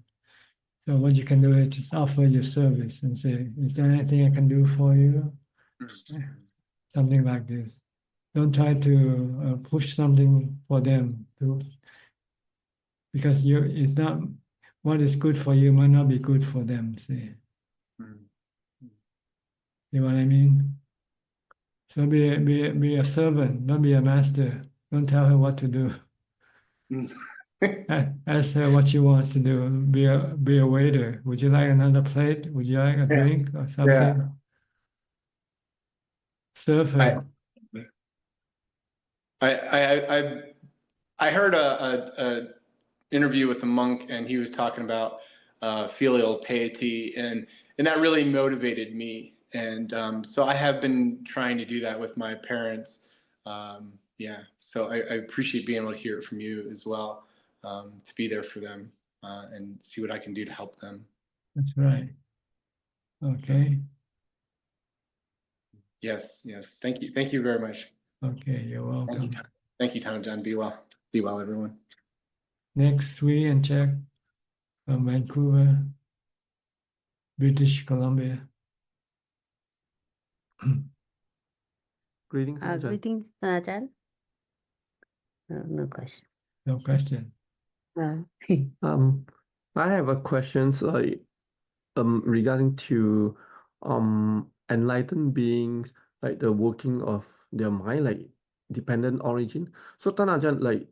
So what you can do is just offer your service and say, is there anything I can do for you? Something like this. Don't try to push something for them to, because it's not what is good for you might not be good for them. See, you know what I mean? So be a servant, don't be a master. Don't tell her what to do. Ask her what she wants to do. Be a waiter. Would you like another plate? Would you like a drink or something? Serve her. I heard a interview with a monk, and he was talking about filial piety, and that really motivated me. And so I have been trying to do that with my parents. So I appreciate being able to hear it from you as well, to be there for them and see what I can do to help them. That's right. Okay. Yes. Thank you. Thank you very much. Okay, you're welcome. Thank you, Tom John. Be well. Be well, everyone. Next, Sri and Jack from Vancouver, British Columbia. Greetings, Ajahn. Greetings, Ajahn. No question. No question. I have a question regarding to enlightened beings, like the working of their mind, like dependent origin. So Tan Ajahn, like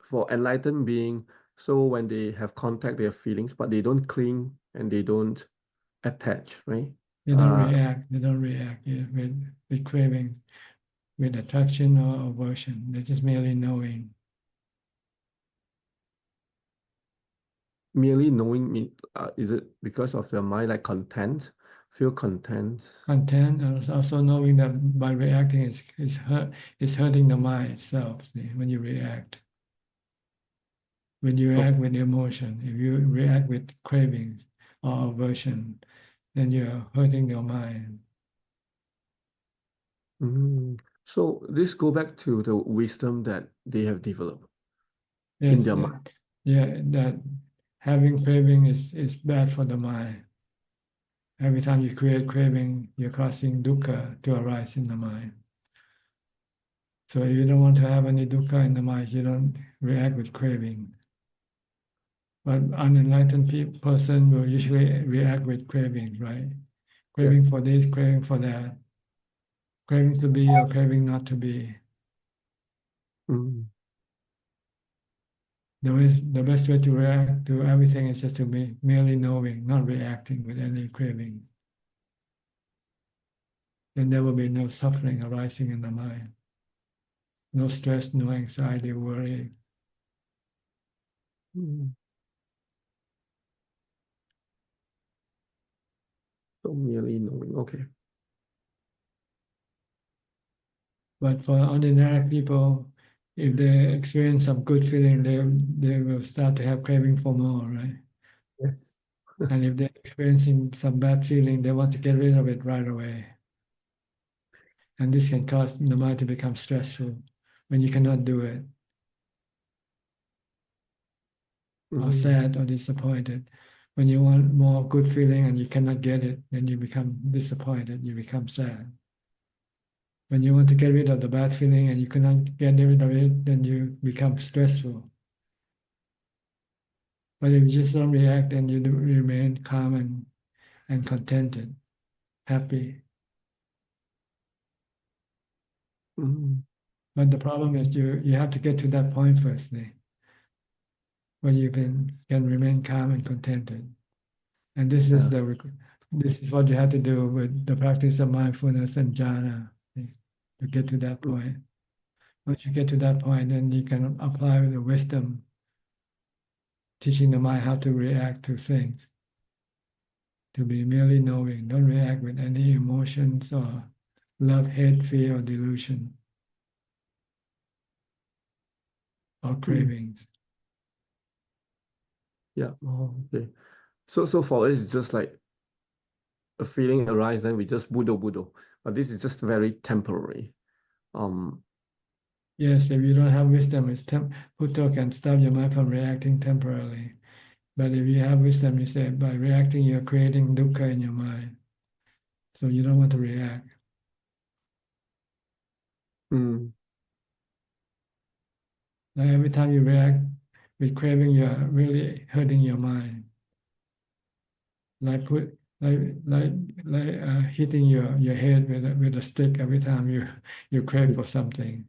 for enlightened being, so when they have contact their feelings, but they don't cling and they don't attach, right? They don't react. They don't react with craving, with attraction or aversion. They're just merely knowing. Merely knowing me, is it because of the mind, like content, feel content? Content, and also knowing that by reacting is hurting the mind itself. See, when you react. When you react with emotion, if you react with cravings or aversion, then you're hurting your mind. So this go back to the wisdom that they have developed in Yes, their mind. Yeah, that having craving is bad for the mind. Every time you create craving, you're causing dukkha to arise in the mind. So if you don't want to have any dukkha in the mind, you don't react with craving. But unenlightened person will usually react with cravings, right? Craving for this, craving for that. Craving to be or craving not to be. The best way to react to everything is just to be merely knowing, not reacting with any craving. Then there will be no suffering arising in the mind. no stress, no anxiety, worry. So merely knowing. Okay. But for ordinary people, if they experience some good feeling, they will start to have craving for more, right? Yes. And if they're experiencing some bad feeling, they want to get rid of it right away. And this can cause the mind to become stressful when you cannot do it, or sad or disappointed. When you want more good feeling and you cannot get it, then you become disappointed, you become sad. When you want to get rid of the bad feeling and you cannot get rid of it, then you become stressful. But if you just don't react and you remain calm and contented, happy. But the problem is you have to get to that point firstly, where you can remain calm and contented. And this is this is what you have to do with the practice of mindfulness and jhana to get to that point. Once you get to that point, then you can apply the wisdom, teaching the mind how to react to things, to be merely knowing. Don't react with any emotions or love, hate, fear, or delusion, or cravings. Yeah. Oh, okay. So for us, it's just like a feeling arises, then we just budo. But this is just very temporary. Yes, if you don't have wisdom, Bhutto can stop your mind from reacting temporarily. But if you have wisdom, you say by reacting, you're creating dukkha in your mind. So you don't want to react. Like every time you react with craving, you're really hurting your mind. Like hitting your head with a stick every time you crave for something.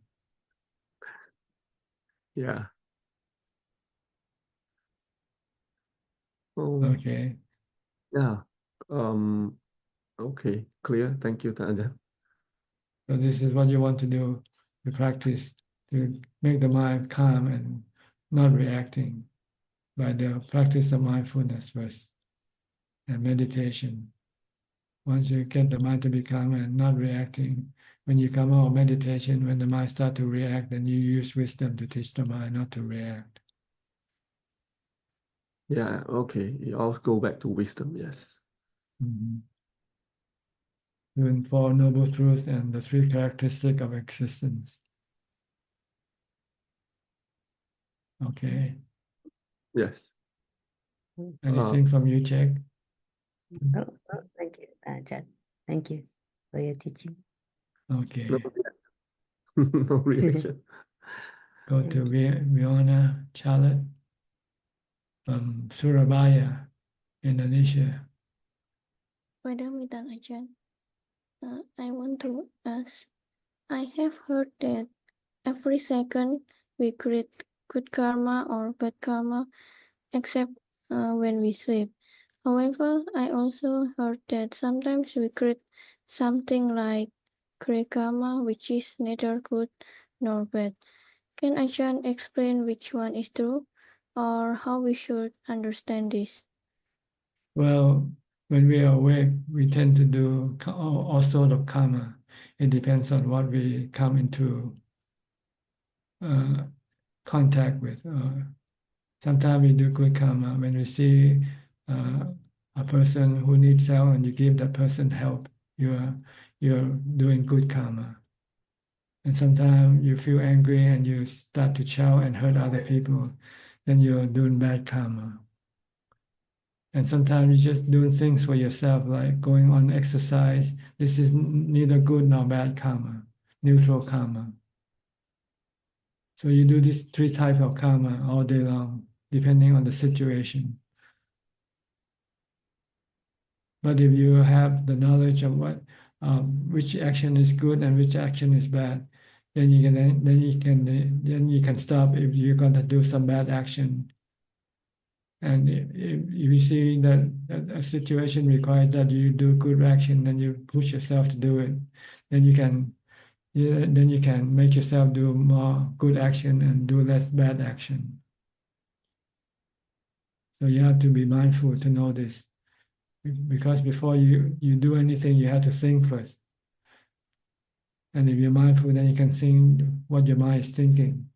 Yeah. Okay. Yeah. Okay. Clear. Thank you, Ajahn. So this is what you want to do, to practice, to make the mind calm and not reacting by the practice of mindfulness first and meditation. Once you get the mind to be calm and not reacting, when you come out of meditation, when the mind starts to react, then you use wisdom to teach the mind not to react. Yeah. Okay. You all go back to wisdom. Yes. Even Four Noble Truths and the three characteristics of existence. Okay. Yes. Anything from you, Jack? Oh, thank you, Ajahn. Thank you for your teaching. Okay. No reaction. Go to Viona Charlotte from Surabaya, Indonesia. Padamitan Ajahn, I want to ask, I have heard that every second we create good karma or bad karma, except when we sleep. However, I also heard that sometimes we create something like great karma, which is neither good nor bad. Can Ajahn explain which one is true, or how we should understand this? Well, when we are awake, we tend to do all sorts of karma. It depends on what we come into contact with. Sometimes we do good karma when we see a person who needs help and you give that person help. You're doing good karma. And sometimes you feel angry and you start to shout and hurt other people, then you're doing bad karma. And sometimes you're just doing things for yourself, like going on exercise. This is neither good nor bad karma, neutral karma. So you do these three types of karma all day long, depending on the situation. But if you have the knowledge of which action is good and which action is bad, then you can stop if you're going to do some bad action. And if you see that a situation requires that you do good action, then you push yourself to do it. Then you can then you can make yourself do more good action and do less bad action. So you have to be mindful to know this, because before you do anything, you have to think first. And if you're mindful, then you can think what your mind is thinking.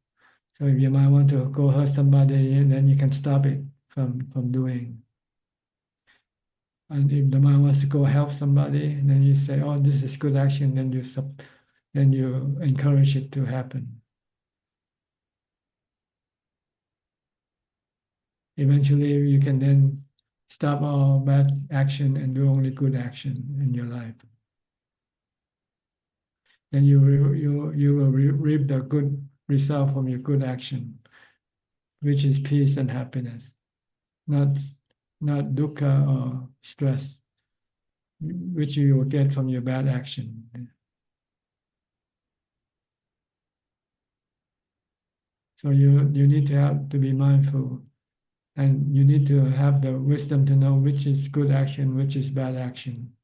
So if your mind want to go hurt somebody, then you can stop it from doing. And if the mind wants to go help somebody, then you say, "Oh, this is good action." Then you encourage it to happen. Eventually, you can then stop all bad action and do only good action in your life. Then you will reap the good result from your good action, which is peace and happiness, not dukkha or stress, which you will get from your bad action. So you need to have to be mindful, and you need to have the wisdom to know which is good action, which is bad action.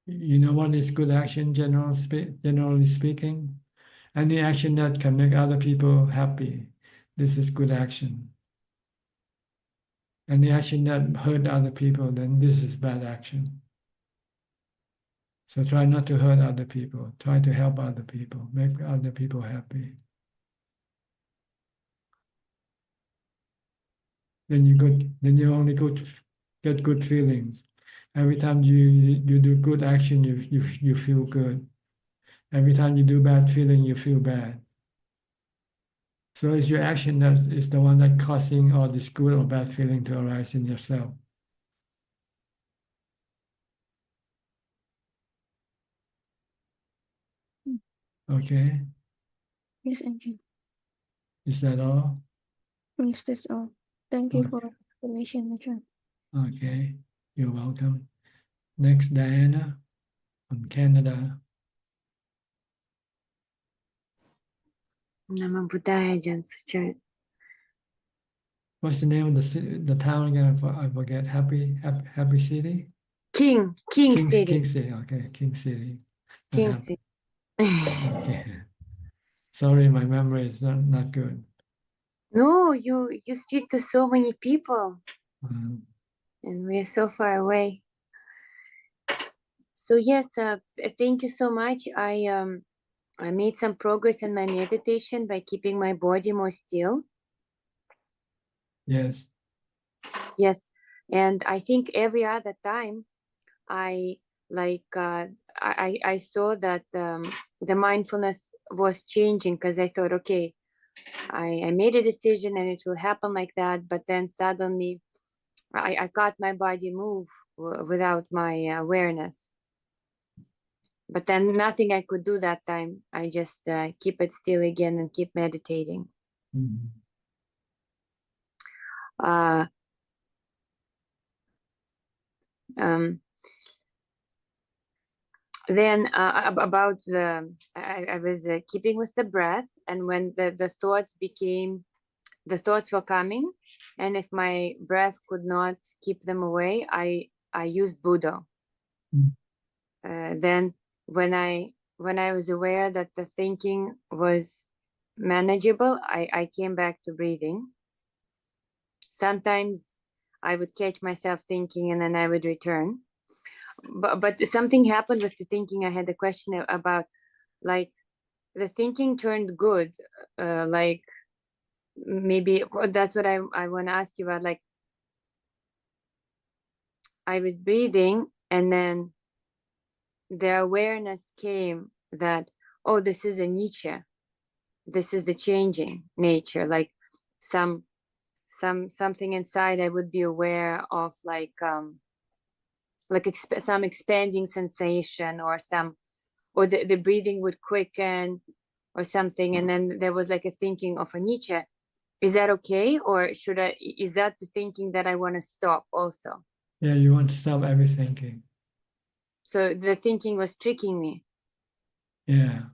You know what is good action, generally speaking? Any action that can make other people happy, this is good action. Any action that hurt other people, then this is bad action. So try not to hurt other people. Try to help other people, make other people happy. Then you only get good feelings. Every time you do good action, you feel good. Every time you do bad feeling, you feel bad. So it's your action that is the one that causing all this good or bad feeling to arise in yourself. Okay, Yes, Ajahn. is that all? Yes, that's all. Thank you Okay. for explanation, Ajahn. Okay, you're welcome. Next, Diana from Canada. Namo Buddhaya, Ajaan Suchart. What's the name of the town again? I forget. Happy City? King City. King City. Okay, King City. King City. Okay. Sorry, my memory is not good. No, you speak to so many people, Mhm. and we're so far away. So yes, thank you so much. I made some progress in my meditation by keeping my body more still. Yes. Yes, and I think every other time I saw that the mindfulness was changing, because I thought, okay, I made a decision and it will happen like that, but then suddenly I got my body move without my awareness. But then nothing I could do that time. I just keep it still again and keep meditating. Mhm. Then about I was keeping with the breath, and when the thoughts were coming, and if my breath could not keep them away, I used Buddha. Then when I was aware that the thinking was manageable, I came back to breathing. Sometimes I would catch myself thinking and then I would return. But something happened with the thinking. I had a question about, like, the thinking turned good. Like, maybe that's what I want to ask you about. Like, I was breathing and then the awareness came that, oh, this is a nature. This is the changing nature. Like something inside I would be aware of, like some expanding sensation, or the breathing would quicken or something. And then there was like a thinking of a nature. Is that okay? Or is that the thinking that I want to stop also? Yeah, you want to stop every thinking. So the thinking was tricking me. Yeah.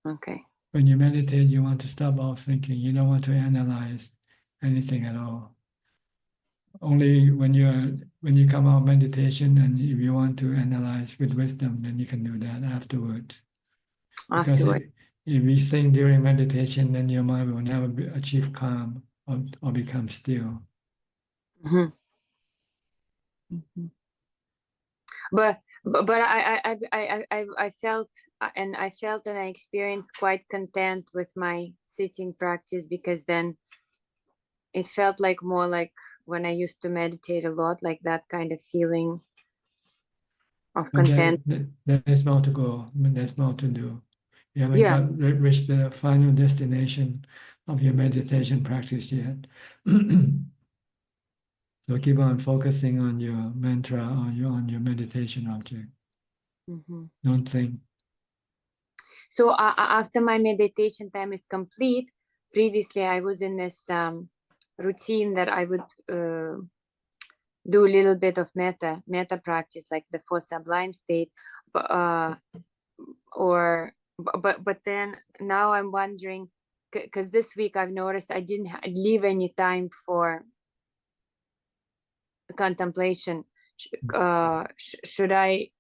Okay. When you meditate, you want to stop all thinking. You don't want to analyze anything at all. only when you come out of meditation, and if you want to analyze with wisdom, then you can do that afterwards. Because Afterward. if you think during meditation, then your mind will never achieve calm or become still. Mhm. Mhm. But I felt and I experienced quite content with my sitting practice, because then it felt like more like when I used to meditate a lot, like that kind of feeling of But content. there's more to go. There's more to do. You haven't Yeah. reached the final destination of your meditation practice yet. So keep on focusing on your mantra, on your meditation object. Mhm. Don't think. So after my meditation time is complete, previously I was in this routine that I would do a little bit of metta practice, like the four sublime state, but then now I'm wondering, because this week I've noticed I didn't leave any time for contemplation. Should I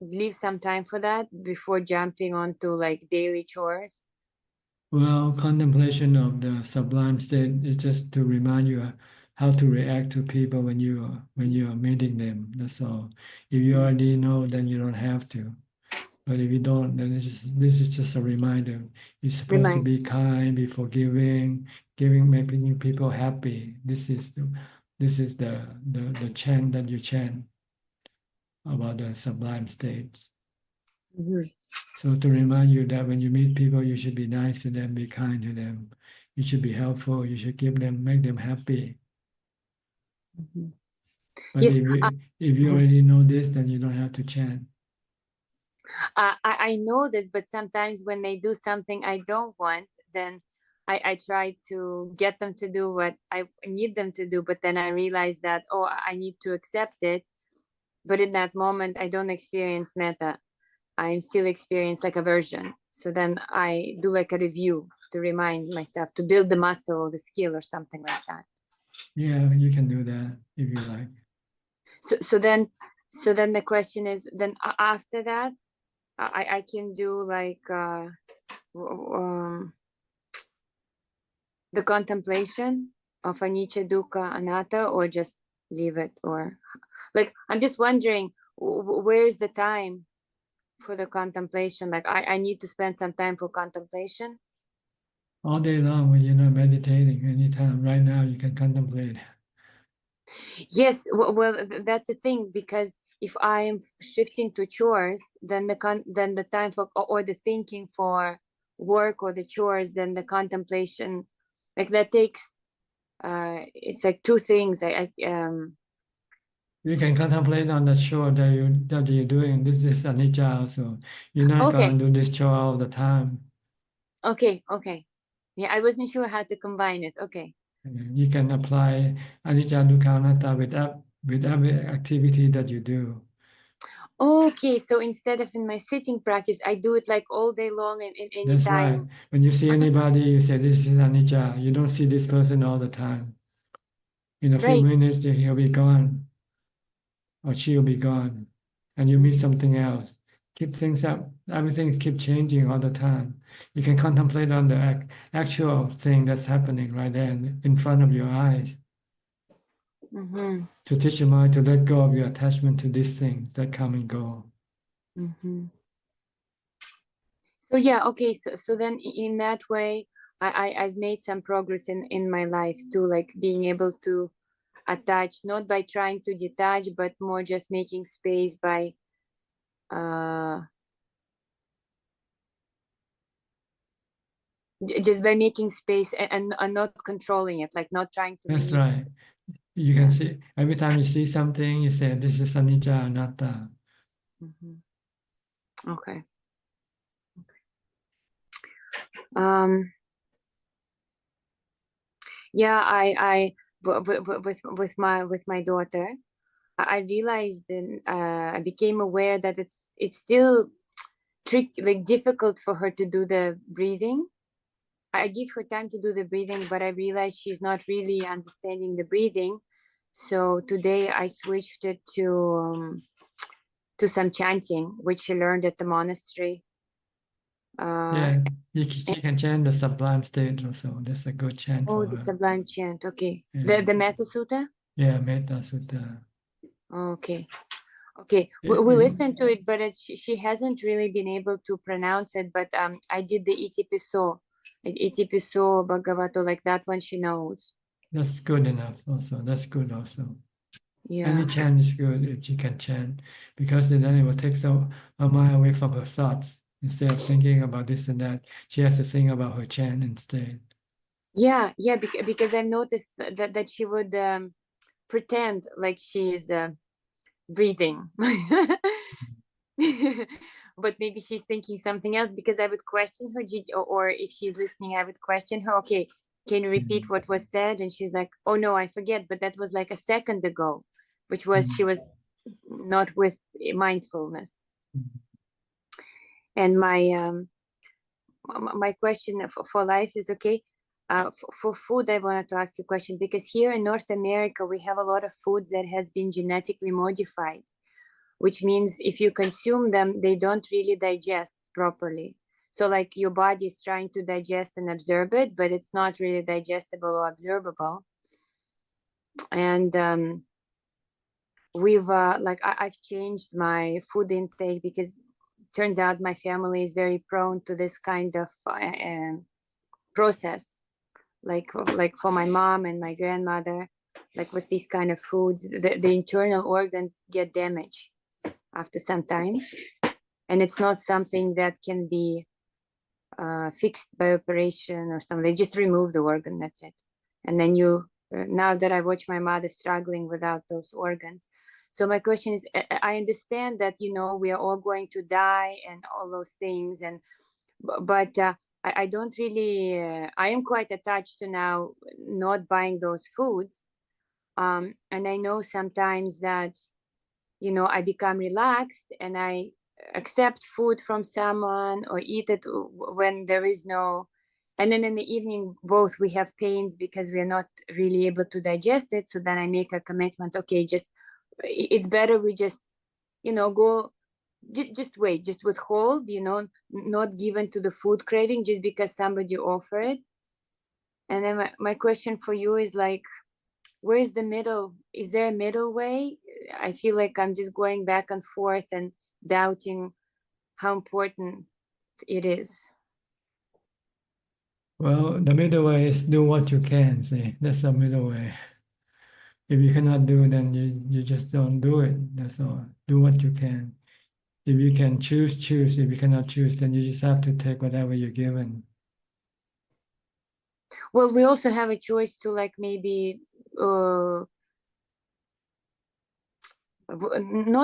leave some time for that before jumping onto like daily chores? Well, contemplation of the sublime state is just to remind you how to react to people when you are meeting them. That's all. If you already know, then you don't have to. But if you don't, then this is just a reminder. You're supposed to be kind, be forgiving, making people happy. This is the chant that you chant about the sublime states. Mhm. So to remind you that when you meet people, you should be nice to them, be kind to them. You should be helpful. You should make them happy. Mhm. But Yes, if you already know this, then you don't have to chant. I know this, but sometimes when they do something I don't want, then I try to get them to do what I need them to do, but then I realize that, oh, I need to accept it. But in that moment, I don't experience metta. I still experience like aversion. So then I do like a review to remind myself to build the muscle or the skill or something like that. Yeah, you can do that if you like. So then the question is, then after that, I can do like the contemplation of anicca, dukkha, anatta, or just leave it, or like I'm just wondering where's the time for the contemplation? Like I need to spend some time for contemplation. All day long when you're not meditating, anytime right now you can contemplate. Yes, well, that's the thing, because if I'm shifting to chores, then the time for or the thinking for work or the chores, then the contemplation, like that takes it's like two things. You can contemplate on the chore that you're doing. This is anicca also. You're not Okay. gonna do this chore all the time. Okay. Yeah, I wasn't sure how to combine it. Okay. You can apply anicca, dukkha, anatta with every activity that you do. Okay, so instead of in my sitting practice, I do it like all day long and in any That's time. right. When you see anybody, you say this is anicca. You don't see this person all the time. In a few Right. minutes, he'll be gone, or she'll be gone, and you meet something else. Keep things up. Everything keep changing all the time. You can contemplate on the actual thing that's happening right there in front of your eyes. Mm-hmm. To teach your mind to let go of your attachment to these things that come and go. Mm-hmm. So yeah, okay. So then in that way, I've made some progress in my life too, like being able to attach, not by trying to detach, but more just making space by just by making space and not controlling it, like not trying to That's manipulate. right. You can see every time you see something, you say this is anicca, anatta. Mm-hmm. Okay. Yeah, with my daughter, I realized and I became aware that it's still like difficult for her to do the breathing. I give her time to do the breathing, but I realize she's not really understanding the breathing. So today I switched it to some chanting, which she learned at the monastery. Yeah, she can chant the sublime state also. That's a good chant Oh, for the her. sublime chant. Okay. Yeah. The Metta Sutta? Yeah, Metta Sutta. Okay. Okay. We listened to it, but she hasn't really been able to pronounce it. But I did the Iti Piso. Iti Piso Bhagavato, like that one she knows. That's good enough also. That's good also. Yeah. Any chant is good if she can chant, because then it will take her mind away from her thoughts. Instead of thinking about this and that, she has to think about her chant instead. Yeah, because I've noticed that she would pretend like she's breathing. But maybe she's thinking something else, because I would question her, or if she's listening, I would question her, okay, can you repeat what was said? And she's like, oh no, I forget, but that was like a second ago, which was she was not with mindfulness. And my question for life is, okay, for food, I wanted to ask you a question, because here in North America, we have a lot of foods that has been genetically modified, which means if you consume them, they don't really digest properly. So like your body is trying to digest and absorb it, but it's not really digestible or absorbable. And I've changed my food intake, because turns out my family is very prone to this kind of process. Like for my mom and my grandmother, like with these kind of foods, the internal organs get damaged after some time, and it's not something that can be fixed by operation or something. They just remove the organ, that's it. And then now that I watch my mother struggling without those organs. So my question is, I understand that, we are all going to die and all those things, but I don't really, I am quite attached to now not buying those foods. And I know sometimes that, I become relaxed and I accept food from someone or eat it when there is no, and then in the evening, both we have pains because we are not really able to digest it. So then I make a commitment, okay, it's better we just, go, just wait, just withhold, not given to the food craving just because somebody offer it. And then my question for you is like, where's the middle? Is there a middle way? I feel like I'm just going back and forth and doubting how important it is. Well, the middle way is do what you can, see. That's the middle way. If you cannot do, then you just don't do it. That's all. Do what you can. If you can choose. If you cannot choose, then you just have to take whatever you're given. Well, we also have a choice to like maybe not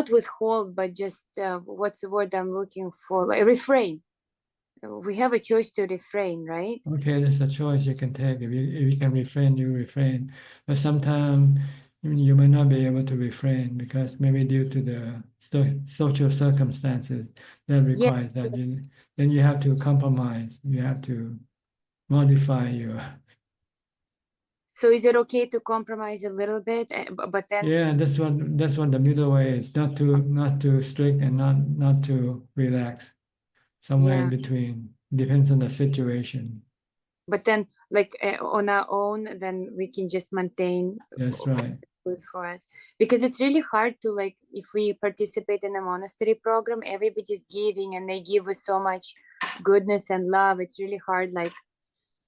withhold, but just what's the word I'm looking for? Like refrain. We have a choice to refrain, right? Okay, that's a choice you can take. If you can refrain, you refrain. But sometimes you may not be able to refrain because maybe due to the social circumstances that requires that. Then you have to compromise. You have to modify your. So is it okay to compromise a little bit, but then? Yeah, that's what the middle way is. Not too strict and not too relaxed. Somewhere in between. Depends on the situation. But then, like on our own, then we can just maintain. That's right. Good for us, because it's really hard to like, if we participate in a monastery program, everybody's giving and they give us so much goodness and love. It's really hard, like,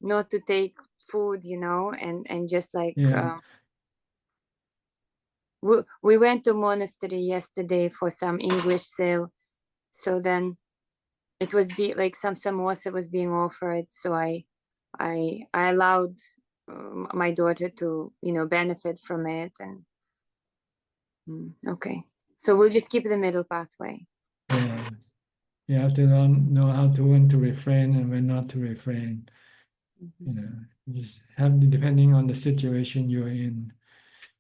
not to take food, and just like we went to monastery yesterday for some English sale, so then it was like some samosa was being offered, so I allowed my daughter to benefit from it. And okay, so we'll just keep the middle pathway. Yeah, you have to know how to when to refrain and when not to refrain. You just have depending on the situation you're in.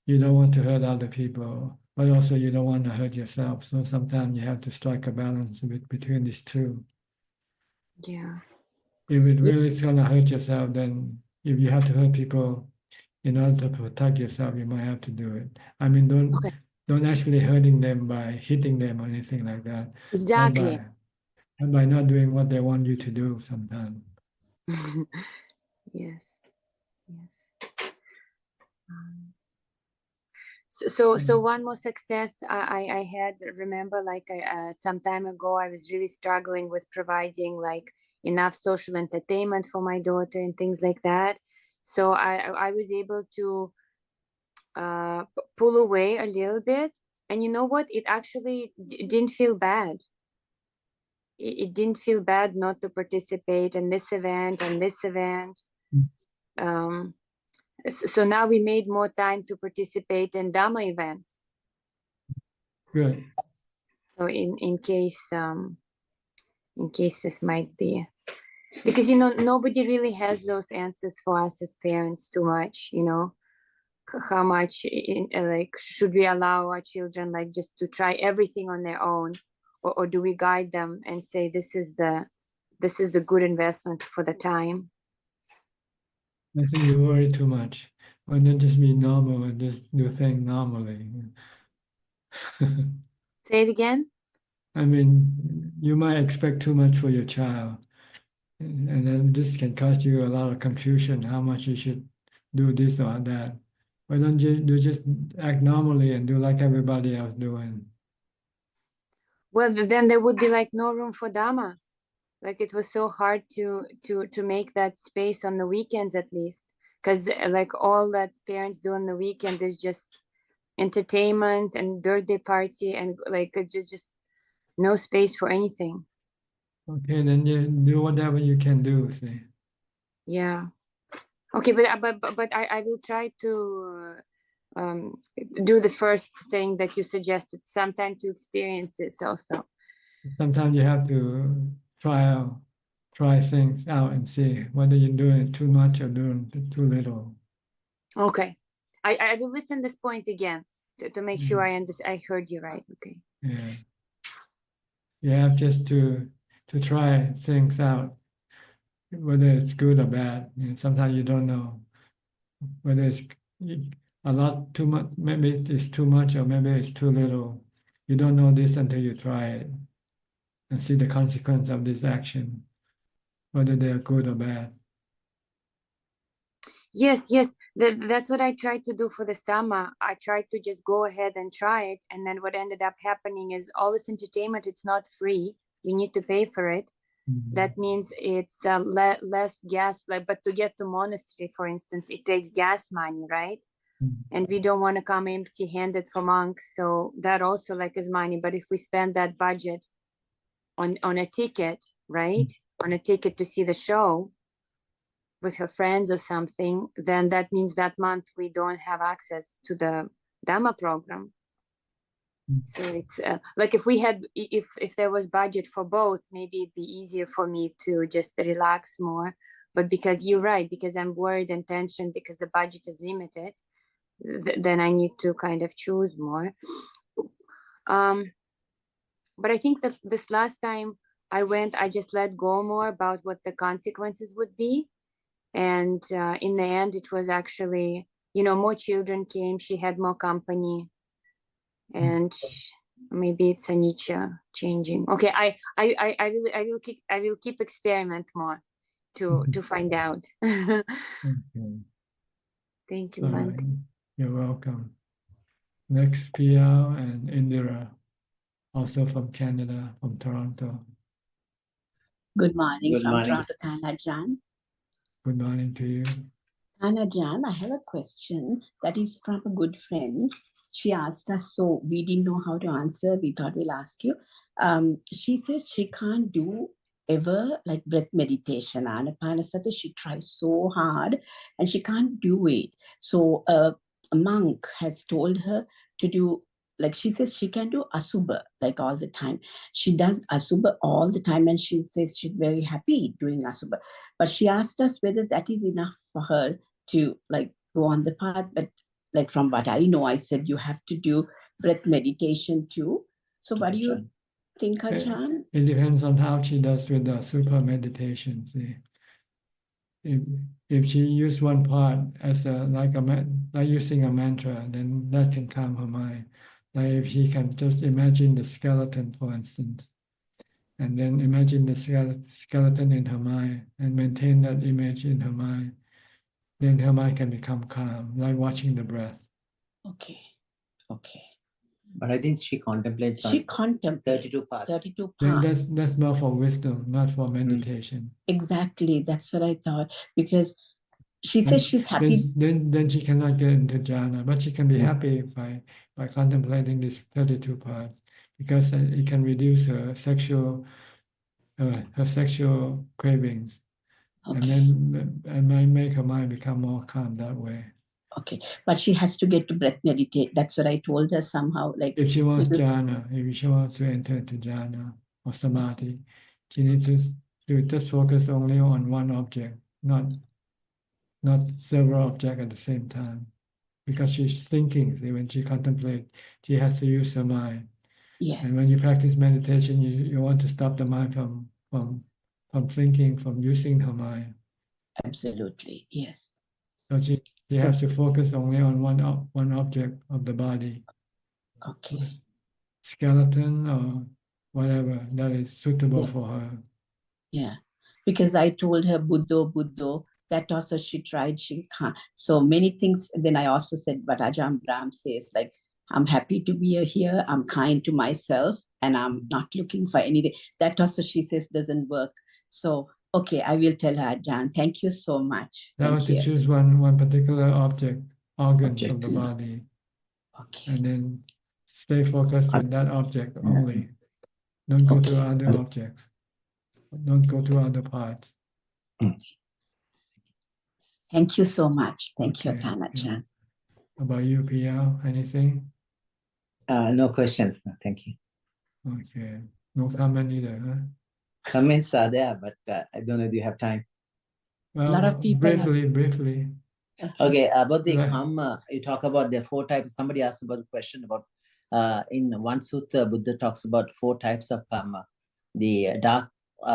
You don't want to hurt other people, but also you don't want to hurt yourself. So sometimes you have to strike a balance between these two. Yeah. If it really is gonna hurt yourself, then if you have to hurt people, in order to protect yourself, you might have to do it. I mean, don't actually hurting them by hitting them or anything like that. Exactly. And by not doing what they want you to do sometimes. Yes. Yes. So one more success I had, remember, like some time ago, I was really struggling with providing like enough social entertainment for my daughter and things like that. So I was able to pull away a little bit, and you know what? It actually didn't feel bad. It didn't feel bad not to participate in this event and this event. So now we made more time to participate in Dhamma event. Good. So in case this might be, because you know nobody really has those answers for us as parents too much, you know, how much like should we allow our children like just to try everything on their own, or do we guide them and say this is the good investment for the time? I think you worry too much. Why not just be normal and just do things normally? Say it again. I mean, you might expect too much for your child, and then this can cause you a lot of confusion, how much you should do this or that. Why don't you just act normally and do like everybody else doing? Well, then there would be like no room for Dhamma. Like it was so hard to make that space on the weekends at least, because like all that parents do on the weekend is just entertainment and birthday party, and like just no space for anything. Okay, then you do whatever you can do. See. Yeah. Okay, but I will try to do the first thing that you suggested, sometime to experience this also. Sometimes you have to try things out and see whether you're doing too much or doing too little. Okay, I will listen this point again to make sure I heard you right. Okay. Yeah. You have just to try things out, whether it's good or bad. Sometimes you don't know whether it's a lot too much, maybe it's too much or maybe it's too little. You don't know this until you try it and see the consequence of this action, whether they are good or bad. Yes, that's what I tried to do for the summer. I tried to just go ahead and try it, and then what ended up happening is all this entertainment, it's not free. You need to pay for it. That means it's less gas, like, but to get to monastery, for instance, it takes gas money, right? And we don't want to come empty-handed for monks, so that also like is money. But if we spend that budget on a ticket, right, on a ticket to see the show with her friends or something, then that means that month we don't have access to the Dhamma program. So it's like if we had, if there was budget for both, maybe it'd be easier for me to just relax more. But because you're right, because I'm worried and tensioned because the budget is limited, then I need to kind of choose more. But I think that this last time I went, I just let go more about what the consequences would be. And in the end, it was actually, you know, more children came, she had more company. And maybe it's a niche changing. Okay, I will keep experiment more to find out. Okay. Thank you, All Bhante. right. You're welcome. Next, Pia and Indira, also from Canada, from Toronto. Good morning Good from morning. Toronto, Ajaan. Good morning to you. Ajaan, I have a question that is from a good friend. She asked us, so we didn't know how to answer. We thought we'll ask you. She says she can't do ever like breath meditation. Anapanasati, she tries so hard and she can't do it. So a monk has told her to do, like she says she can do asubha like all the time. She does asubha all the time and she says she's very happy doing asubha. But she asked us whether that is enough for her to like go on the path. But like from what I know, I said you have to do breath meditation too. So what do you think, Ajaan? It depends on how she does with the super meditation. See. if she use one part as like using a mantra, then that can calm her mind. Like if she can just imagine the skeleton, for instance, and then imagine the skeleton in her mind and maintain that image in her mind, then her mind can become calm, like watching the breath. Okay. Okay. But I think she contemplates She on contemplates 32 parts. 32 Then parts. that's more for wisdom, not for meditation. Exactly. That's what I thought. Because she says she's happy. Then she cannot get into jhana, but she can be happy by contemplating these 32 parts, because it can reduce her sexual cravings, and then make her mind become more calm that way. Okay. But she has to get to breath meditate. That's what I told her somehow. Like If she wants jhana, if she wants to enter into jhana or samadhi, she needs to just focus only on one object, not several objects at the same time. Because she's thinking, see, when she contemplates, she has to use her mind. Yes. And when you practice meditation, you want to stop the mind from thinking, from using her mind. Absolutely, yes. So she has to focus only on one object of the body. Okay. Skeleton or whatever that is suitable for her. Yeah. Because I told her Buddho, that also she tried, she can't. So many things. Then I also said, but Ajahn Brahm says, like, I'm happy to be here, I'm kind to myself, and I'm not looking for anything. That also she says doesn't work. So, okay, I will tell her, Ajahn. Thank you so much. Now Thank to you. choose one particular organs of the body. Okay. And then stay focused with that object only. Don't go to other objects. Don't go to other parts. Thank you so much. Thank you, Okay, Ajahn. How about you, PL? Anything? No questions. No, thank you. Okay. No comment either, huh? Comments are there, but I don't know if you have time. Well, lot of people briefly. Okay, about the Like- karma, you talk about the 4 types. Somebody asked about the question about in one sutta, Buddha talks about 4 types of karma. The dark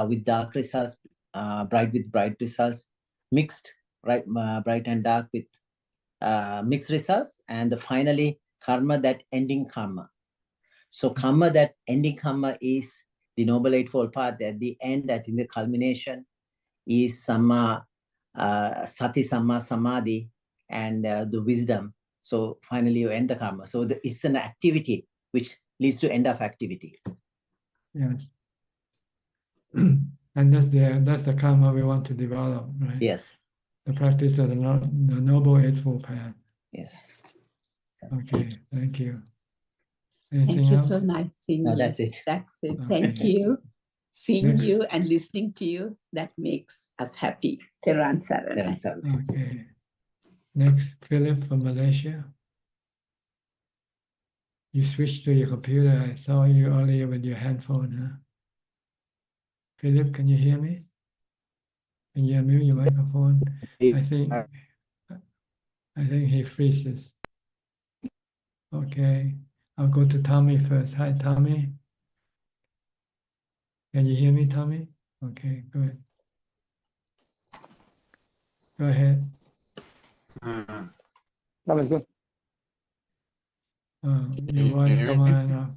with dark results, bright with bright results, mixed, right, bright and dark with mixed results, and finally karma, that ending karma. So karma, that ending karma, is the Noble Eightfold Path. At the end, I think the culmination is Samma, Sati, Samma, Samadhi, and the wisdom. So finally you end the karma. So it's an activity which leads to end of activity. Yes. And that's the karma we want to develop, right? Yes. The practice of the Noble Eightfold Path. Yes. Okay, thank you. Anything Thank you else? so nice seeing you. That's it. That's it. Thank Okay. you. Seeing Next. you and listening to you, that makes us happy. Teran Saranai. Okay. Next, Philip from Malaysia. You switched to your computer. I saw you earlier with your handphone, huh? Philip, can you hear me? Can you unmute your microphone? I think he freezes. Okay. I'll go to Tommy first. Hi, Tommy. Can you hear me, Tommy? Okay, good. Go ahead. That was good. Your voice hear come me? on up.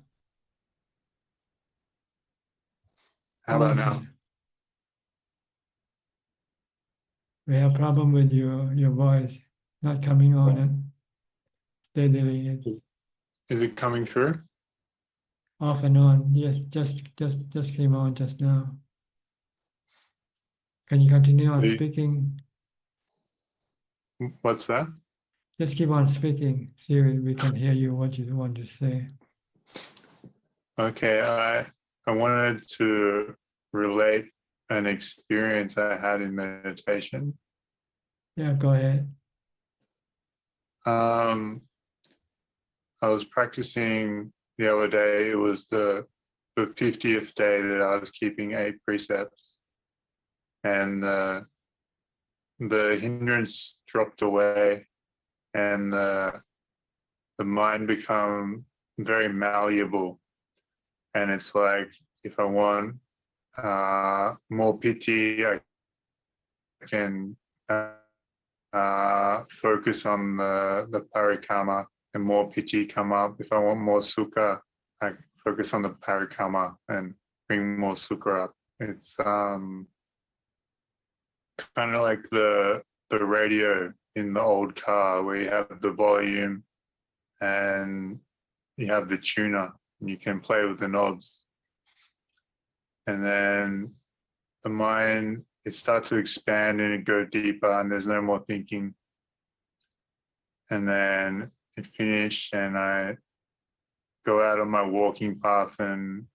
How about now? We have problem with your voice not coming on and steadily. Is it coming through? Off and on. Yes, just came on just now. Can you continue on speaking? What's that? Just keep on speaking. See if we can hear you what you want to say. Okay, I wanted to relate an experience I had in meditation. Yeah, go ahead. I was practicing the other day. It was the 50th day that I was keeping 8 precepts, and the hindrance dropped away, and the mind become very malleable. And it's like, if I want more pity, I can focus on the parikarma, and more piti come up. If I want more sukha, I focus on the parikarma and bring more sukha up. It's kind of like the radio in the old car where you have the volume and you have the tuner and you can play with the knobs. And then the mind, it starts to expand and it go deeper and there's no more thinking. And then it finished and I go out on my walking path and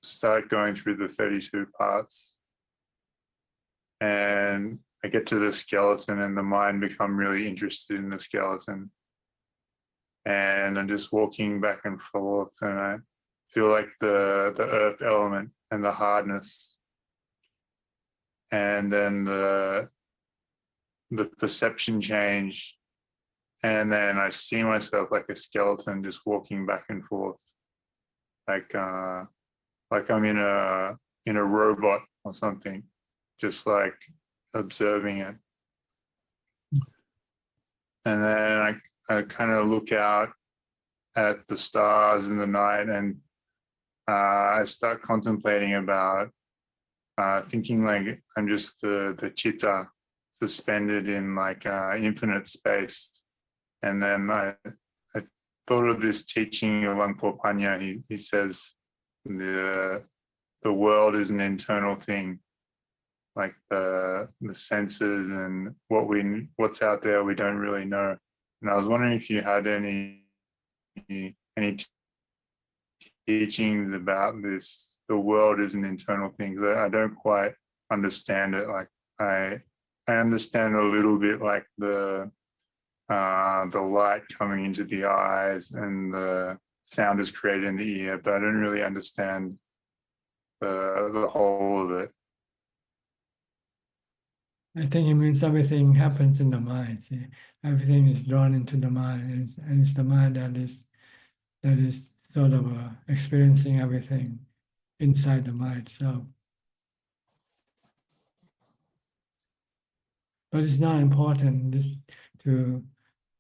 start going through the 32 parts. And I get to the skeleton and the mind become really interested in the skeleton. And I'm just walking back and forth and I feel like the earth element and the hardness. And then the perception change. And then I see myself like a skeleton just walking back and forth. Like I'm in a robot or something, just like observing it. And then I kind of look out at the stars in the night and I start contemplating about thinking like I'm just the chitta suspended in like infinite space. And then I thought of this teaching of Luang Por Panya. He says the world is an internal thing, like the senses and what's out there we don't really know. And I was wondering if you had any teachings about this. The world is an internal thing. I don't quite understand it. Like I understand a little bit, like the light coming into the eyes and the sound is created in the ear, but I don't really understand the whole of it. I think it means everything happens in the mind. See? Everything is drawn into the mind, and it's the mind that is sort of experiencing everything inside the mind. So, but it's not important to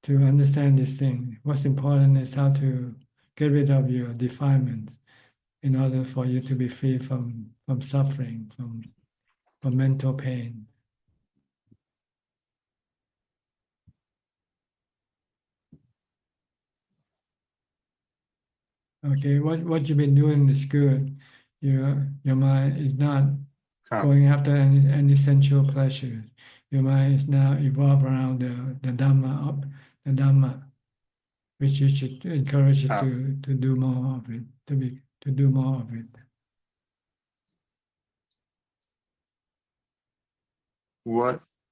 understand this thing. What's important is how to get rid of your defilements in order for you to be free from suffering, from mental pain. Okay, what you've been doing is good. Your mind is not going after any sensual pleasure. Your mind is now evolved around the Dhamma, which you should encourage it to do more of it, to do more of it.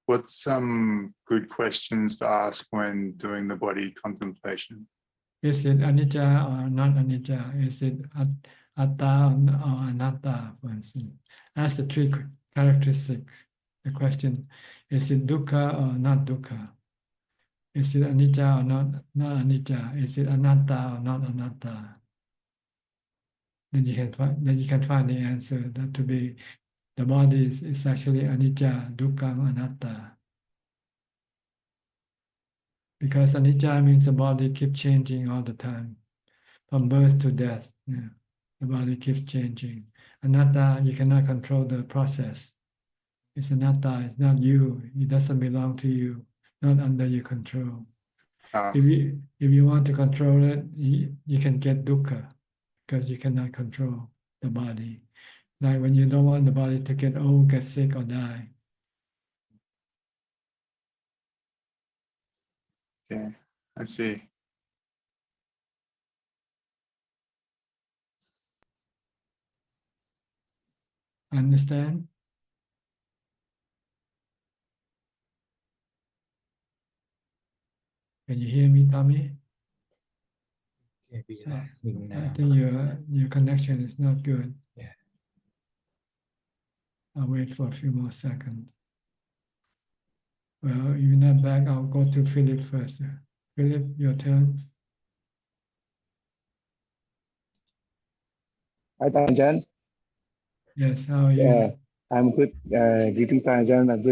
What's some good questions to ask when doing the body contemplation? Is it anicca or not anicca? Is it atta or anatta, for instance? Ask the three characteristics. The question, is it dukkha or not dukkha? Is it anicca or not anicca? Is it anatta or not anatta? Then you can find the answer that to be the body is actually anicca, dukkha, anatta. Because anicca means the body keeps changing all the time, from birth to death. Yeah. The body keeps changing. Anatta, you cannot control the process. It's anatta, it's not you. It doesn't belong to you, not under your control. If you want to control it, you can get dukkha, because you cannot control the body. Like when you don't want the body to get old, get sick, or die. Okay, I see. Understand? Can you hear me, Tommy? We lost him now. I think your connection is not good. Yeah. I'll wait for a few more seconds. Well, if you're not back, I'll go to Philip first. Philip, your turn. Hi, Ajaan. Yes, how are you? Yeah, I'm good. Greetings, Ajaan. I'm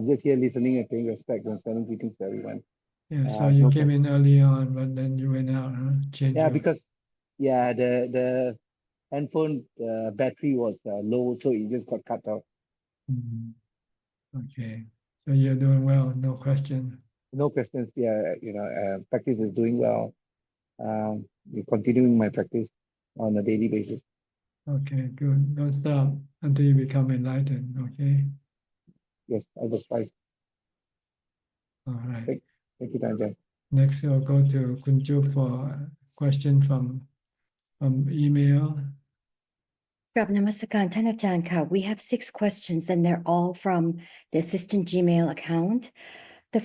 just here listening and paying respect and sending greetings to everyone. Yeah, so you No came question. in early on, but then you went out, huh? Change Yeah, your... because the handphone battery was low, so it just got cut out. Mhm. Okay, so you're doing well, no question. No questions. Yeah, practice is doing well. We're continuing my practice on a daily basis. Okay, good. Don't stop until you become enlightened, okay? Yes, I was right. All right. Thank you, Ajaan. Next, we'll go to Kunju for a question from email. Prab Namaskaran,ท่านอาจารย์ค่ะ. We have 6 questions and they're all from the assistant Gmail account. The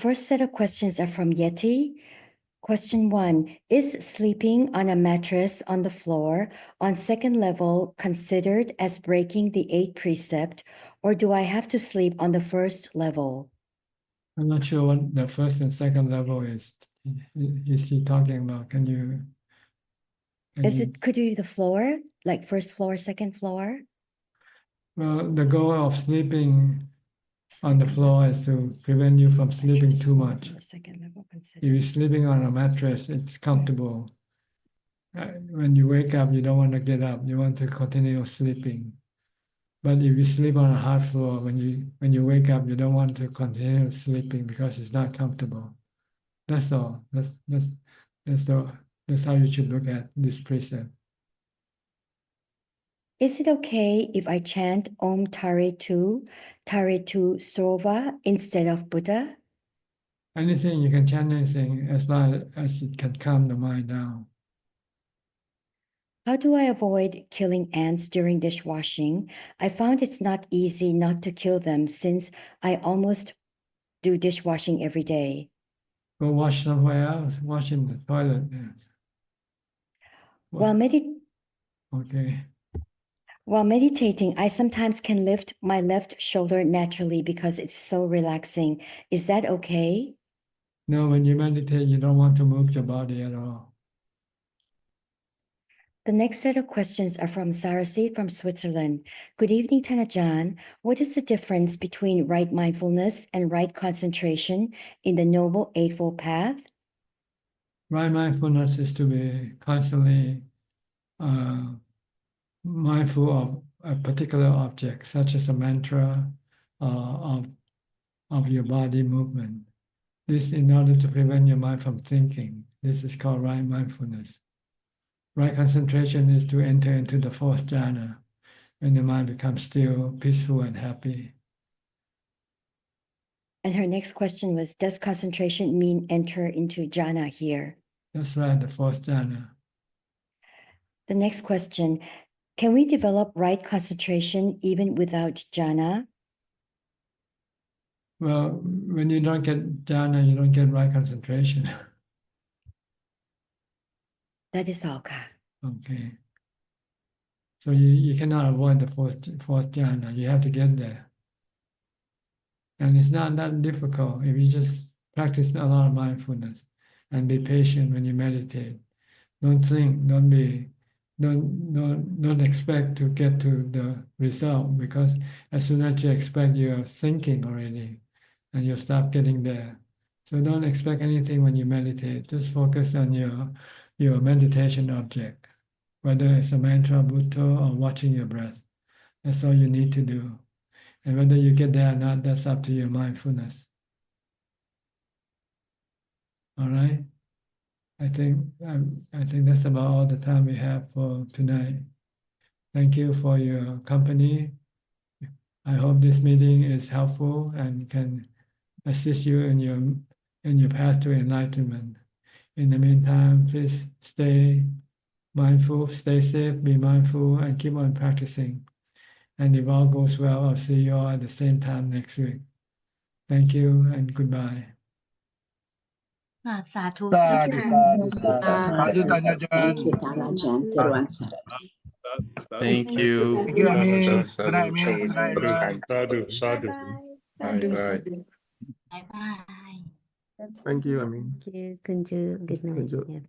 first set of questions are from Yeti. Question 1, is sleeping on a mattress on the floor on second level considered as breaking the 8th precept, or do I have to sleep on the first level? I'm not sure what the first and second level is he talking about. Can you... Could you be the floor, like first floor, second floor? Well, the goal of sleeping on the floor is to prevent you from sleeping too much. If you're sleeping on a mattress, it's comfortable. When you wake up, you don't want to get up. You want to continue sleeping. But if you sleep on a hard floor, when you wake up, you don't want to continue sleeping because it's not comfortable. That's all. That's how you should look at this precept. Is it okay if I chant Om Tare Tu Sova instead of Buddha? Anything, you can chant anything as long as it can calm the mind down. How do I avoid killing ants during dishwashing? I found it's not easy not to kill them since I almost do dishwashing every day. Go wash somewhere else, wash in the toilet. Okay. While meditating, I sometimes can lift my left shoulder naturally because it's so relaxing. Is that okay? No, when you meditate, you don't want to move your body at all. The next set of questions are from Sarasi from Switzerland. Good evening,ท่านอาจารย์. What is the difference between right mindfulness and right concentration in the Noble Eightfold Path? Right mindfulness is to be constantly mindful of a particular object, such as a mantra of your body movement. This in order to prevent your mind from thinking. This is called right mindfulness. Right concentration is to enter into the fourth jhana, when the mind becomes still, peaceful, and happy. And her next question was, does concentration mean enter into jhana here? That's right, the fourth jhana. The next question, can we develop right concentration even without jhana? Well, when you don't get jhana, you don't get right concentration. That is all, ka. Okay. So you cannot avoid the fourth jhana. You have to get there. And it's not that difficult if you just practice a lot of mindfulness and be patient when you meditate. Don't think, don't expect to get to the result, because as soon as you expect, you're thinking already and you'll stop getting there. So don't expect anything when you meditate. Just focus on your meditation object, whether it's a mantra, Buddha, or watching your breath. That's all you need to do. And whether you get there or not, that's up to your mindfulness. All right? I think that's about all the time we have for tonight. Thank you for your company. I hope this meeting is helpful and can assist you in your path to enlightenment. In the meantime, please stay mindful, stay safe, be mindful, and keep on practicing. And if all goes well, I'll see you all at the same time next week. Thank you and goodbye. สาธุ Sadhu, sadhu, sadhu. Sadhu, Sadhu, Tanya Thank Jan. you, Tanajan. Teruan Sarana. Thank you. Thank you, Amin. Sadhu, Good night, sadhu, Amin. Good night, sadhu. everyone. Sadhu. Bye bye. Bye bye. Thank you, Amin. Thank you, Kunju. Good night. Kunju. Yeah.